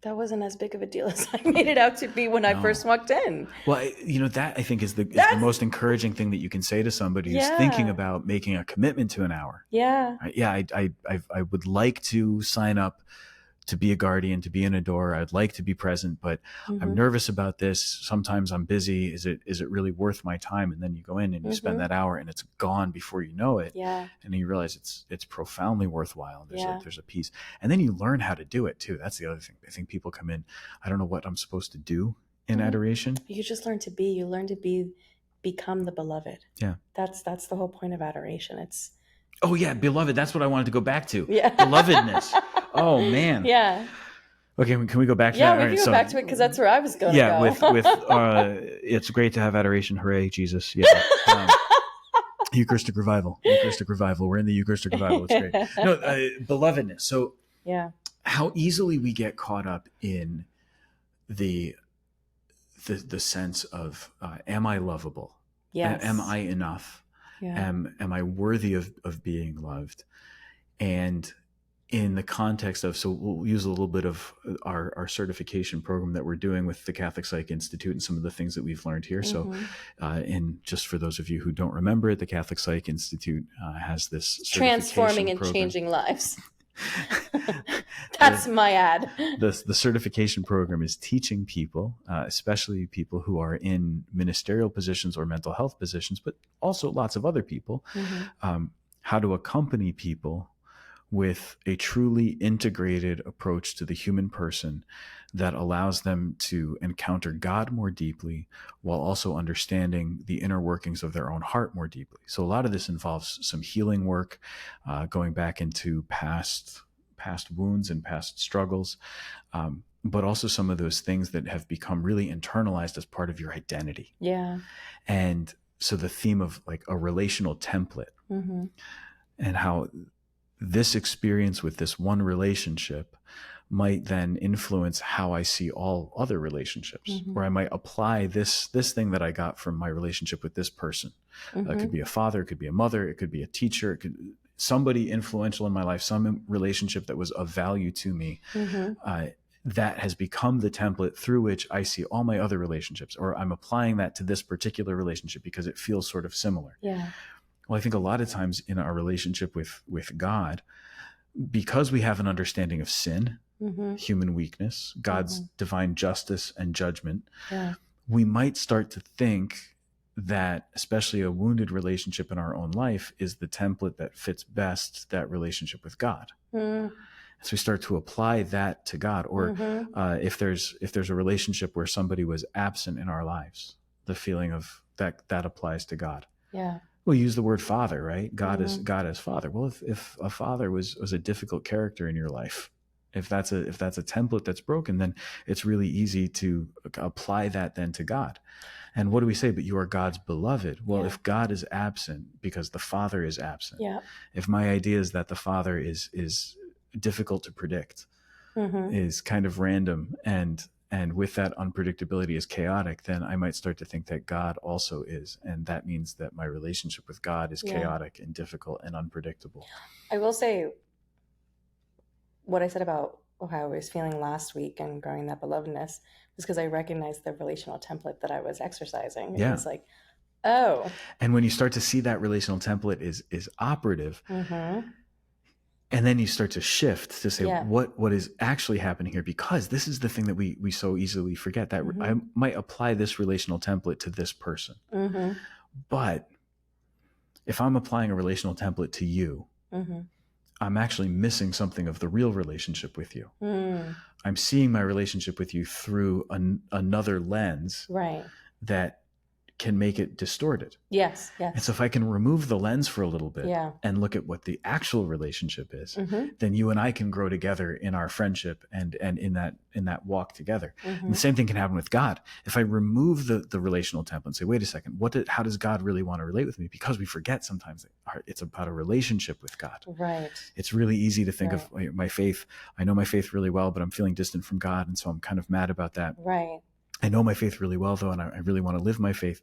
that wasn't as big of a deal as I made it out to be when I first walked in. Well, that I think is the most encouraging thing that you can say to somebody who's thinking about making a commitment to an hour. Yeah. I would like to sign up to be a guardian, to be an adorer. I'd like to be present, but I'm nervous about this. Sometimes I'm busy. Is it really worth my time? And then you go in and you spend that hour and it's gone before you know it. Yeah. And you realize it's profoundly worthwhile. There's a peace. And then you learn how to do it too. That's the other thing. I think people come in, I don't know what I'm supposed to do in adoration. You just learn to be. You learn to become the beloved. Yeah. That's the whole point of adoration. It's Oh yeah, beloved. That's what I wanted to go back to. Yeah. Belovedness. Oh man. Yeah. Okay, can we go back to that? Yeah, we can go back to it because that's where I was going. Yeah, with it's great to have adoration. Hooray, Jesus. Yeah. Eucharistic revival. We're in the Eucharistic revival. It's great. No, belovedness. So yeah, how easily we get caught up in the sense of am I lovable? Yes. Am I enough? Yeah. Am I worthy of being loved? And in the context of, so we'll use a little bit of our certification program that we're doing with the Catholic Psych Institute and some of the things that we've learned here. So, and just for those of you who don't remember it, the Catholic Psych Institute has this transforming and program. Changing lives. That's my ad. The certification program is teaching people, especially people who are in ministerial positions or mental health positions, but also lots of other people, how to accompany people with a truly integrated approach to the human person that allows them to encounter God more deeply while also understanding the inner workings of their own heart more deeply. So a lot of this involves some healing work, going back into past wounds and past struggles, but also some of those things that have become really internalized as part of your identity. Yeah. And so the theme of like a relational template, Mm-hmm. and how this experience with this one relationship might then influence how I see all other relationships, Mm-hmm. where I might apply this thing that I got from my relationship with this person. It could be a father, it could be a mother, it could be a teacher, it could somebody influential in my life, some relationship that was of value to me. Mm-hmm. That has become the template through which I see all my other relationships, or I'm applying that to this particular relationship because it feels sort of similar. Yeah. Well, I think a lot of times in our relationship with God, because we have an understanding of sin, Mm-hmm. human weakness, God's Mm-hmm. divine justice and judgment, Yeah. we might start to think that especially a wounded relationship in our own life is the template that fits best that relationship with God. Mm-hmm. So we start to apply that to God. Or Mm-hmm. if there's a relationship where somebody was absent in our lives, the feeling of that applies to God. Yeah. We'll use the word father, right? God is Mm-hmm. God as father. Well, if a father was a difficult character in your life, if that's a template that's broken, then it's really easy to apply that then to God. And what do we say? But you are God's beloved. Well, Yeah. if God is absent because the father is absent, Yeah. if my idea is that the father is difficult to predict, Mm-hmm. is kind of random, and with that unpredictability is chaotic, then I might start to think that God also is. And that means that my relationship with God is Yeah. chaotic and difficult and unpredictable. I will say what I said about how I was feeling last week and growing that belovedness was because I recognized the relational template that I was exercising. It Yeah. was like, oh. And when you start to see that relational template is operative, Mm-hmm. and then you start to shift to say Yeah. what is actually happening here, because this is the thing that we so easily forget, that Mm-hmm. I might apply this relational template to this person. Mm-hmm. But if I'm applying a relational template to you, Mm-hmm. I'm actually missing something of the real relationship with you. Mm. I'm seeing my relationship with you through another lens Right. that can make it distorted. Yes. And so Yes. if I can remove the lens for a little bit Yeah. and look at what the actual relationship is, Mm-hmm. then you and I can grow together in our friendship and in that walk together. Mm-hmm. And the same thing can happen with God. If I remove the relational template and say, wait a second, how does God really want to relate with me? Because we forget sometimes that it's about a relationship with God. Right. It's really easy to think Right. of my faith. I know my faith really well, but I'm feeling distant from God. And so I'm kind of mad about that. Right. I know my faith really well, though, and I really want to live my faith.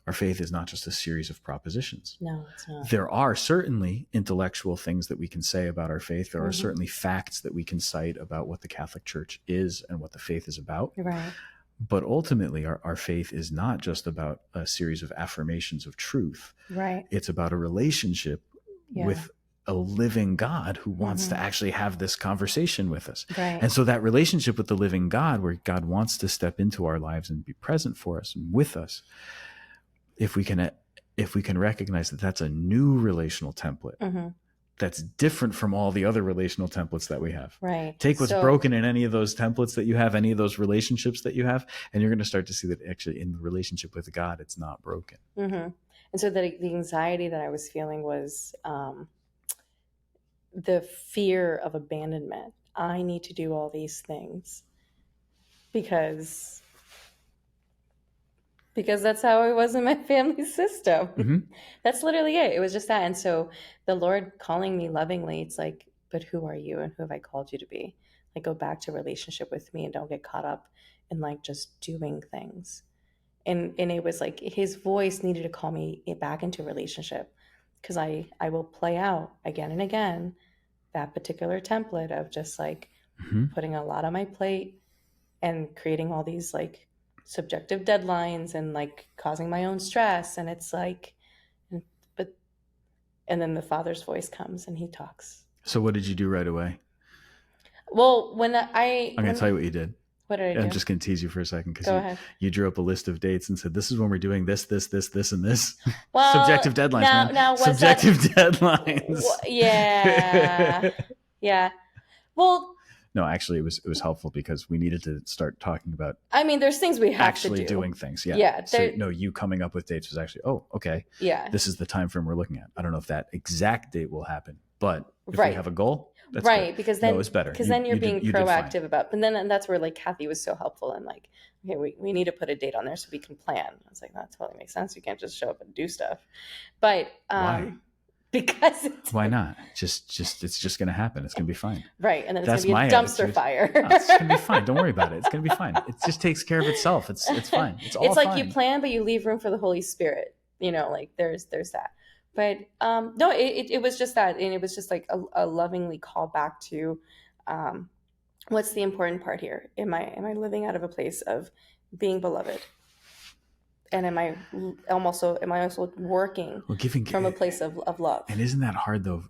Our faith is not just a series of propositions. No, it's not. There are certainly intellectual things that we can say about our faith. There are Mm-hmm. certainly facts that we can cite about what the Catholic Church is and what the faith is about. Right. But ultimately, our faith is not just about a series of affirmations of truth. Right. It's about a relationship with a living God who wants to actually have this conversation with us. Right. And so that relationship with the living God, where God wants to step into our lives and be present for us and with us, if we can recognize that that's a new relational template, that's different from all the other relational templates that we have. Right. Take what's broken in any of those templates that you have, any of those relationships that you have, and you're going to start to see that actually in the relationship with God, it's not broken. Mm-hmm. And so the anxiety that I was feeling was the fear of abandonment. I need to do all these things because that's how it was in my family system. Mm-hmm. That's literally it. It was just that. And so the Lord calling me lovingly, it's like, but who are you and who have I called you to be? Like, go back to relationship with me and don't get caught up in like just doing things. And it was like his voice needed to call me back into relationship, because I will play out again and again that particular template of just like putting a lot on my plate and creating all these like subjective deadlines and like causing my own stress. And it's like, and then the Father's voice comes and he talks. So what did you do right away? Well, I'm going to tell you what you did. What did I I'm do? just going to tease you for a second because Go ahead. you drew up a list of dates and said, this is when we're doing this, this, this, this, and this. Well, Subjective deadlines, man. now was that? Subjective deadlines. Yeah, yeah. Well, No, actually, it was helpful because we needed to start talking about I mean, there's things we have to actually do. doing things. Yeah. Yeah. So no, you coming up with dates was actually, oh, okay. Yeah. This is the time frame we're looking at. I don't know if that exact date will happen, but if we Right. have a goal, that's Right. good. Because No, then, it's better. because then you're being you did fine. proactive about, and then that's where like Kathy was so helpful and like, okay, we need to put a date on there so we can plan. I was like, that totally makes sense. You can't just show up and do stuff. But Why? because it's Why not? Just it's just going to happen. It's going to be fine. right, and then it's That's gonna be a my dumpster attitude. fire. No, it's going to be fine. Don't worry about it. It's going to be fine. It just takes care of itself. It's fine. It's all It's like fine. you plan, but you leave room for the Holy Spirit. You know, like there's that. But no, it was just that, and it was just like a lovingly call back to what's the important part here? Am I living out of a place of being beloved? And am I also working from a place of love? And isn't that hard though?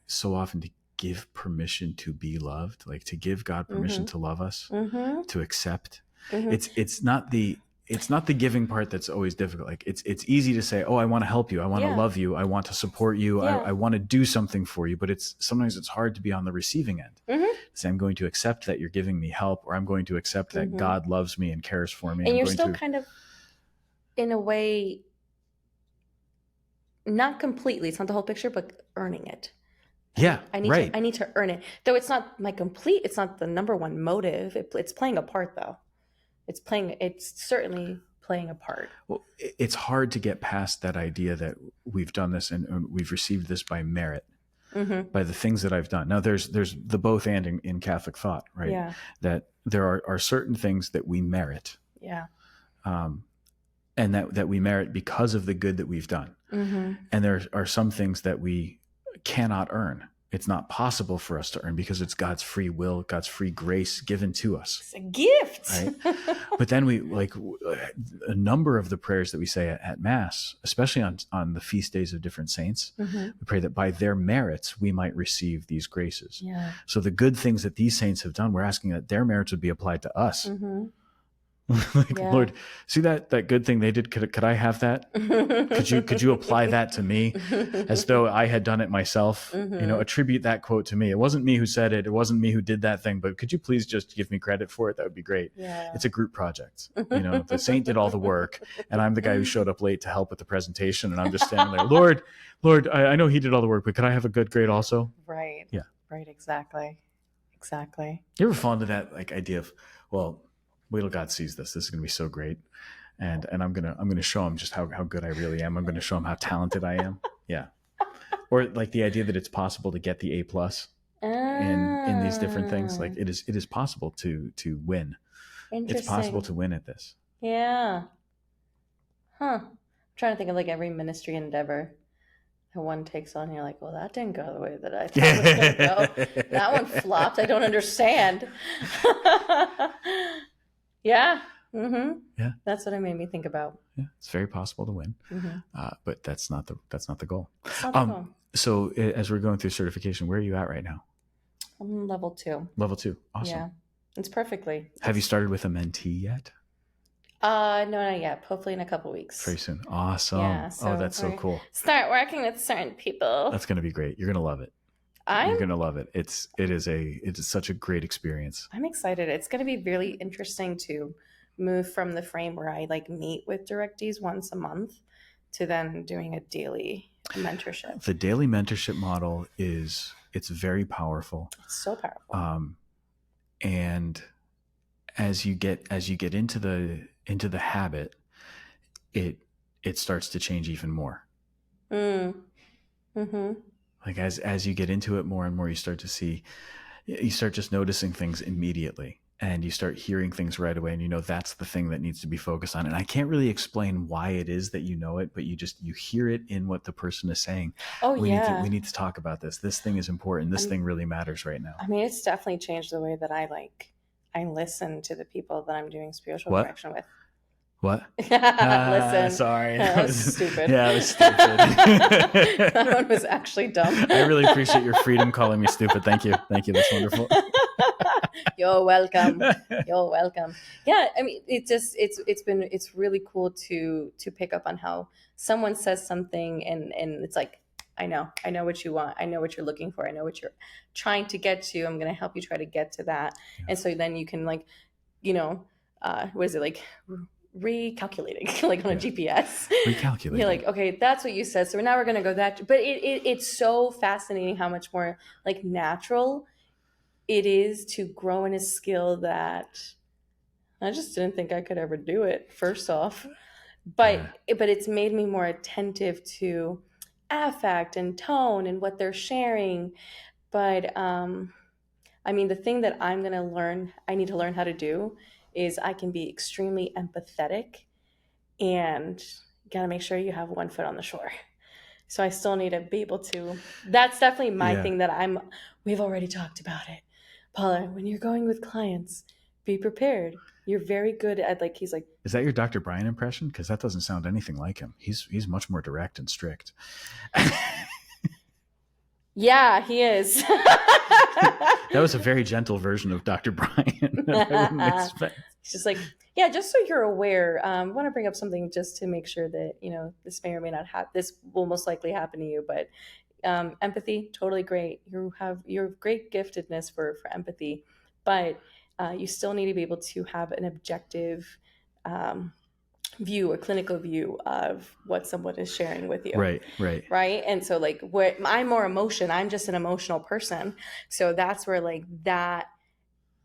So often to give permission to be loved, like to give God permission to love us, to accept. It's not the giving part that's always difficult. Like it's easy to say, oh, I want to help you, I want to love you, I want to support you, I want to do something for you. But sometimes it's hard to be on the receiving end. Say, I'm going to accept that you're giving me help, or I'm going to accept that God loves me and cares for me. And you're still kind of, in a way, not completely, it's not the whole picture, but earning it. I need to earn it. Though it's not it's not the number one motive. It's playing a part though. It's certainly playing a part. Well, it's hard to get past that idea that we've done this and we've received this by merit, by the things that I've done. Now there's the both and in Catholic thought, right? Yeah. That there are certain things that we merit. Yeah. And that we merit because of the good that we've done. And there are some things that we cannot earn. It's not possible for us to earn because it's God's free will, God's free grace given to us. It's a gift. Right? But then we, like a number of the prayers that we say at Mass, especially on the feast days of different saints, we pray that by their merits, we might receive these graces. Yeah. So the good things that these saints have done, we're asking that their merits would be applied to us. Lord, see that good thing they did. Could I have that? Could you apply that to me, as though I had done it myself? Attribute that quote to me. It wasn't me who said it. It wasn't me who did that thing. But could you please just give me credit for it? That would be great. Yeah. It's a group project. The saint did all the work, and I'm the guy who showed up late to help with the presentation, and I'm just standing there. Lord, I know he did all the work, but could I have a good grade also? Right. Yeah. Right. Exactly. You ever fall into that idea of, well, wait till God sees this. This is going to be so great, and I'm gonna show him just how good I really am. I'm going to show him how talented I am. Yeah, or like the idea that it's possible to get the A+ in these different things. Like it is possible to win. It's possible to win at this. Yeah. Huh. I'm trying to think of like every ministry endeavor that one takes on. You're like, well, that didn't go the way that I thought it was going to go. That one flopped. I don't understand. Yeah. Yeah. That's what it made me think about. Yeah, it's very possible to win, but that's not the goal. It's not the goal. So as we're going through certification, where are you at right now? I'm level 2. Level 2. Awesome. Yeah. It's perfectly. Have you started with a mentee yet? No, not yet. Hopefully in a couple weeks. Very soon. Awesome. Yeah, so that's so cool. Start working with certain people. That's going to be great. You're going to love it. You're going to love it. It is such a great experience. I'm excited. It's going to be really interesting to move from the frame where I like meet with directees once a month to then doing a daily mentorship. The daily mentorship model it's very powerful. It's so powerful. And as you get into the habit, it starts to change even more. Like as you get into it more and more, you start just noticing things immediately, and you start hearing things right away, and that's the thing that needs to be focused on. And I can't really explain why it is that it, but you hear it in what the person is saying. We need to talk about this. This thing is important. This thing really matters right now. I mean, it's definitely changed the way that I listen to the people that I'm doing spiritual direction with. What? Listen, Sorry. that was stupid. Yeah, it was stupid. That one was actually dumb. I really appreciate your freedom calling me stupid. Thank you. Thank you. That's wonderful. You're welcome. You're welcome. Yeah, I mean, it's really cool to pick up on how someone says something and it's like, I know what you want. I know what you're looking for. I know what you're trying to get to. I'm going to help you try to get to that. Yeah. And so then you can like, you know, what is it like? Recalculating like on a GPS. Recalculating. You're like, okay, that's what you said, so now we're gonna go that. But it's so fascinating how much more like natural it is to grow in a skill that I just didn't think I could ever do it, first off. But it's made me more attentive to affect and tone and what they're sharing. But I mean, the thing that I need to learn how to do is I can be extremely empathetic and you got to make sure you have one foot on the shore. So I still need to be able to. That's definitely my thing that we've already talked about it. Paula, when you're going with clients, be prepared. You're very good at like, he's like, is that your Dr. Brian impression? Because that doesn't sound anything like him. He's much more direct and strict. Yeah, he is. That was a very gentle version of Dr. Brian. I wouldn't expect. He's just like, yeah, just so you're aware, I want to bring up something just to make sure that, this may or may not happen. This will most likely happen to you, but empathy, totally great. You have great giftedness for empathy, but you still need to be able to have an objective view, a clinical view of what someone is sharing with you. Right. And so like I'm more emotion, I'm just an emotional person. So that's where like that,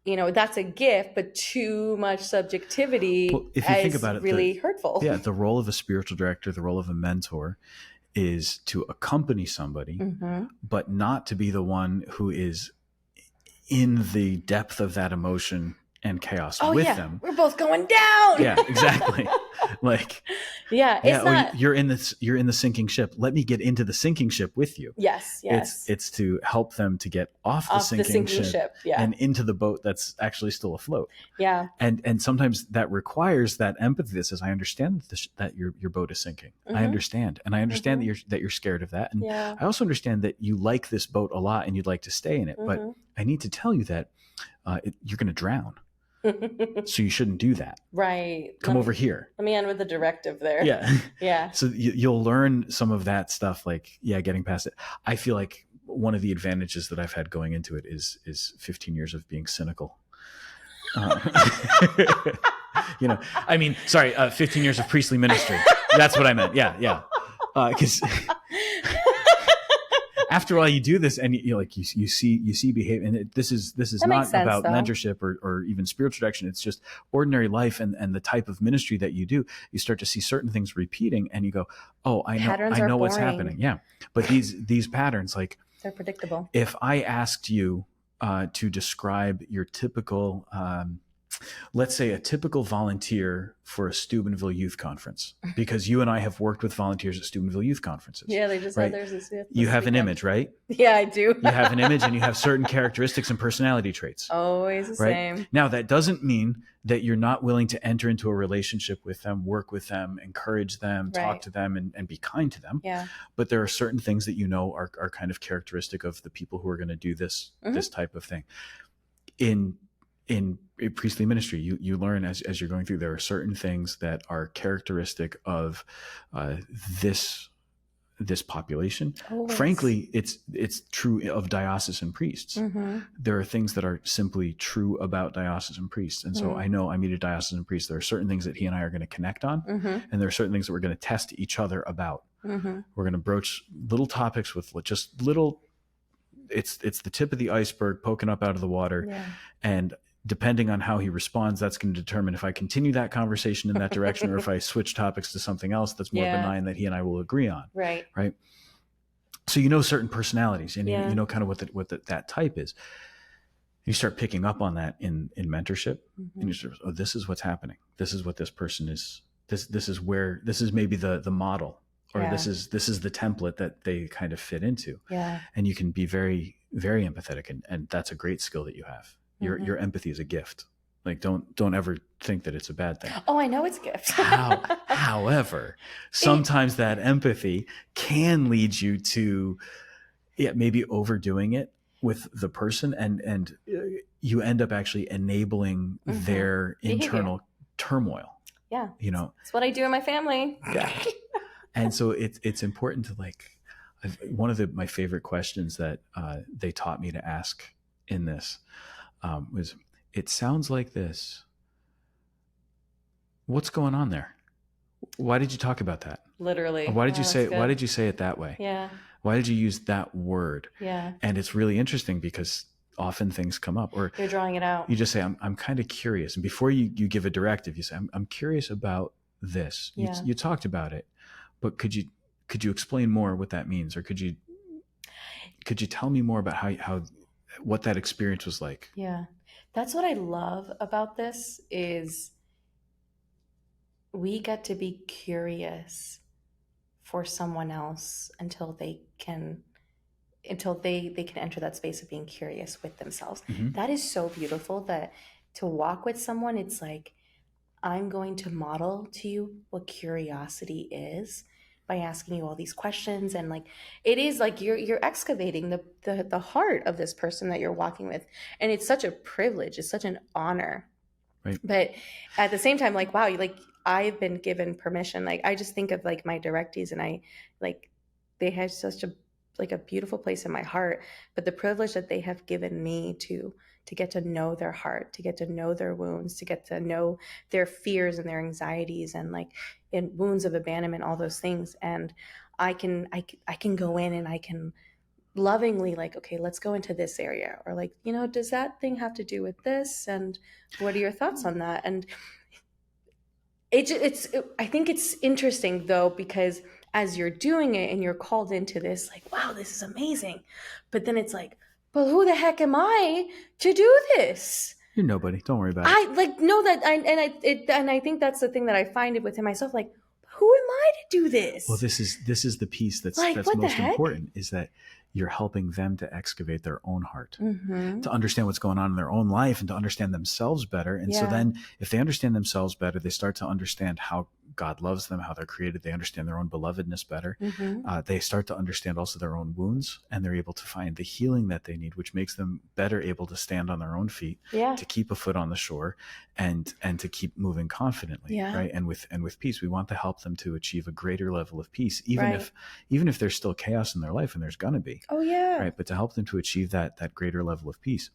that's a gift, but too much subjectivity if you think about it, really hurtful. Yeah. The role of a spiritual director, the role of a mentor is to accompany somebody, but not to be the one who is in the depth of that emotion and chaos with them. We're both going down. Yeah, exactly. Like, it's not. You're in the sinking ship. Let me get into the sinking ship with you. Yes. It's to help them to get off the sinking ship and into the boat that's actually still afloat. Yeah. And sometimes that requires that empathy that says, I understand that your boat is sinking. I understand. And I understand that you're scared of that. And I also understand that you like this boat a lot and you'd like to stay in it. But I need to tell you that you're going to drown. So you shouldn't do that. Right. Come over here. Let me end with the directive there. Yeah. Yeah. So you'll learn some of that stuff, like, getting past it. I feel like one of the advantages that I've had going into it is 15 years of being cynical. 15 years of priestly ministry. That's what I meant. Yeah. Because after all, you do this, and you see behavior, and this is not about mentorship or even spiritual direction. It's just ordinary life and the type of ministry that you do. You start to see certain things repeating, and you go, "Oh, I know what's happening." Yeah, but these patterns, like, they're predictable. If I asked you to describe your typical, let's say, a typical volunteer for a Steubenville Youth Conference, because you and I have worked with volunteers at Steubenville Youth Conferences. Yeah, they just had theirs. You have an image, right? Yeah, I do. You have an image, and you have certain characteristics and personality traits. Always the same. Now, that doesn't mean that you're not willing to enter into a relationship with them, work with them, encourage them, talk to them, and be kind to them. Yeah. But there are certain things that are kind of characteristic of the people who are going to do this type of thing. In priestly ministry, you learn as you're going through, there are certain things that are characteristic of this population. Always. Frankly, it's true of diocesan priests. There are things that are simply true about diocesan priests. And so I know I meet a diocesan priest. There are certain things that he and I are going to connect on. And there are certain things that we're going to test each other about. We're going to broach little topics with just little, it's the tip of the iceberg poking up out of the water. Yeah. And depending on how he responds, that's going to determine if I continue that conversation in that direction or if I switch topics to something else that's more benign that he and I will agree on. Right. So certain personalities, and you know kind of what that type is. You start picking up on that in mentorship, and you sort of, this is what's happening. This is what this person is. This is maybe the model, or this is the template that they kind of fit into. Yeah. And you can be very, very empathetic, and that's a great skill that you have. Your empathy is a gift. Like, don't ever think that it's a bad thing. Oh, I know it's a gift. However, sometimes that empathy can lead you to, yeah, maybe overdoing it with the person, and you end up actually enabling their Behavior. internal turmoil. Yeah. You know, It's what I do in my family. yeah. And so it's important to like, one of my favorite questions that they taught me to ask in this was, it sounds like this. What's going on there? Why did you talk about that? Literally. Why did you That's say? good. Why did you say it that way? Yeah. Why did you use that word? Yeah. And it's really interesting because often things come up, or You're drawing it out. you just say, I'm kind of curious. And before you give a directive, you say, I'm curious about this. Yeah. You talked about it, but could you explain more what that means? Or could you tell me more about how what that experience was like? Yeah. That's what I love about this is we get to be curious for someone else until they can enter that space of being curious with themselves. Mm-hmm. That is so beautiful, that to walk with someone, it's like, I'm going to model to you what curiosity is by asking you all these questions, and like it is like you're excavating the heart of this person that you're walking with, and it's such a privilege, it's such an honor. Right. But at the same time, like, wow, like I've been given permission. Like I just think of like my directees, and I like they have such a like a beautiful place in my heart, but the privilege that they have given me to get to know their heart, to get to know their wounds, to get to know their fears and their anxieties, and like in wounds of abandonment, all those things. And I can go in and I can lovingly like, okay, let's go into this area, or like, does that thing have to do with this, and what are your thoughts on that? And I think it's interesting though, because as you're doing it and you're called into this, like, wow, this is amazing, but then it's like, but who the heck am I to do this? You're nobody. Don't worry about it. I like know that, and I think that's the thing that I find it within myself. Like, who am I to do this? Well, this is the piece that's Like, what the most heck? important, is that you're helping them to excavate their own heart, Mm-hmm. to understand what's going on in their own life, and to understand themselves better. And so Yeah. then if they understand themselves better, they start to understand how God loves them, how they're created. They understand their own belovedness better. Mm-hmm. They start to understand also their own wounds, and they're able to find the healing that they need, which makes them better able to stand on their own feet, Yeah. to keep a foot on the shore, and to keep moving confidently. Yeah. Right. And with peace, we want to help them to achieve a greater level of peace, even Right. if there's still chaos in their life, and there's going to be. Oh yeah. Right. But to help them to achieve that greater level of peace.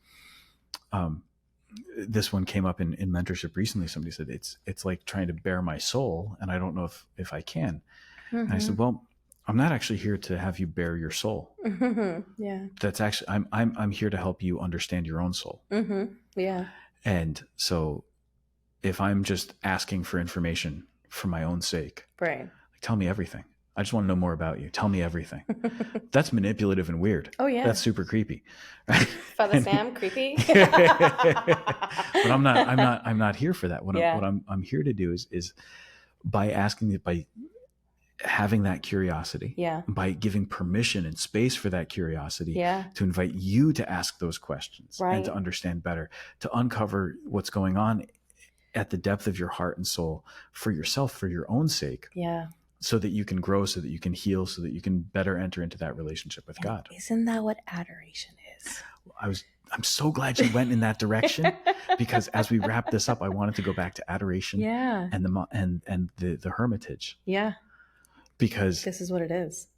This one came up in mentorship recently. Somebody said, it's like trying to bare my soul, and I don't know if I can. Mm-hmm. And I said, well, I'm not actually here to have you bare your soul. Mm-hmm. Yeah. That's actually, I'm here to help you understand your own soul. Mm-hmm. Yeah. And so if I'm just asking for information for my own sake, Right. like, tell me everything. I just want to know more about you. Tell me everything. That's manipulative and weird. Oh yeah. That's super creepy. Right? Father Sam, creepy. But I'm not here for that. What I'm here to do is by having that curiosity, Yeah. by giving permission and space for that curiosity, Yeah. to invite you to ask those questions, Right. and to understand better, to uncover what's going on at the depth of your heart and soul for yourself, for your own sake. Yeah. So that you can grow, so that you can heal, so that you can better enter into that relationship with God. Isn't that what adoration is? I'm so glad you went in that direction, because as we wrap this up, I wanted to go back to adoration, Yeah. and the hermitage, Yeah. because This is what it is.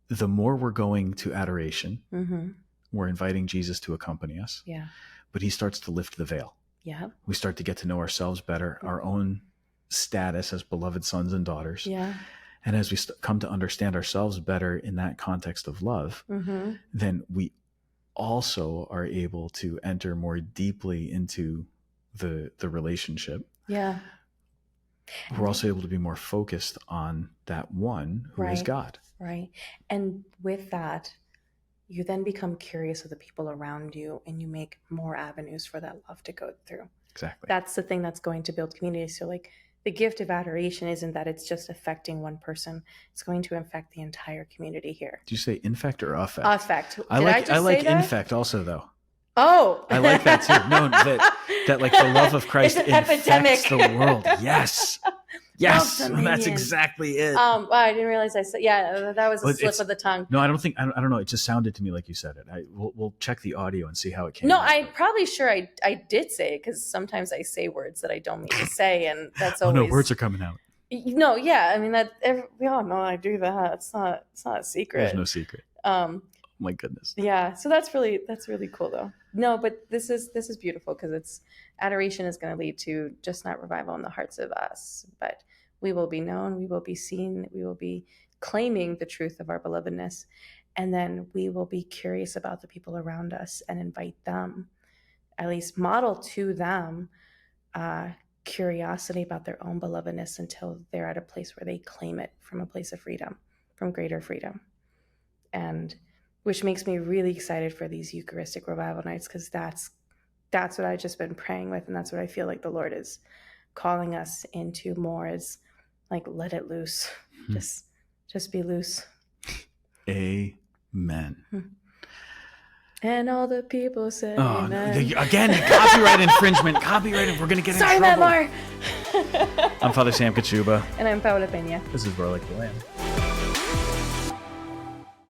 the more we're going to adoration, Mm-hmm. we're inviting Jesus to accompany us. Yeah. But he starts to lift the veil. Yeah. We start to get to know ourselves better, our own status as beloved sons and daughters. Yeah. And as we come to understand ourselves better in that context of love, Mm-hmm. then we also are able to enter more deeply into the relationship. Yeah. We're also able to be more focused on that one who is Right. God. Right. And with that, you then become curious of the people around you, and you make more avenues for that love to go through. Exactly. That's the thing that's going to build community. So like the gift of adoration isn't that it's just affecting one person. It's going to affect the entire community here. Do you say infect or affect? Affect. I like infect also though. Oh, I like that too. No, that like the love of Christ it's an infects epidemic. the world. Yes. Love Yes, dominion. that's exactly it. Wow, I didn't realize I said. Yeah, that was a Well, slip of the tongue. No, I don't think. I don't know. It just sounded to me like you said it. We'll check the audio and see how it came. No, out. I'm probably sure I did say it, because sometimes I say words that I don't mean to say, and that's Oh always. no, words are coming out. No, yeah, I mean we all know I do that. It's not a secret. There's no secret. My goodness. Yeah, so that's really cool though. No, but this is beautiful, because it's adoration is going to lead to just not revival in the hearts of us, but we will be known, we will be seen, we will be claiming the truth of our belovedness, and then we will be curious about the people around us and invite them, at least model to them curiosity about their own belovedness, until they're at a place where they claim it from a place of freedom, from greater freedom. And which makes me really excited for these Eucharistic revival nights, because that's what I've just been praying with, and that's what I feel like the Lord is calling us into more, is like, let it loose. Just be loose. Amen. And all the people say amen. Again, copyright infringement. We're going to get in trouble. Sorry, Matt Moore. I'm Father Sam Kachuba. And I'm Paola Peña. This is Roy Like the Lamb.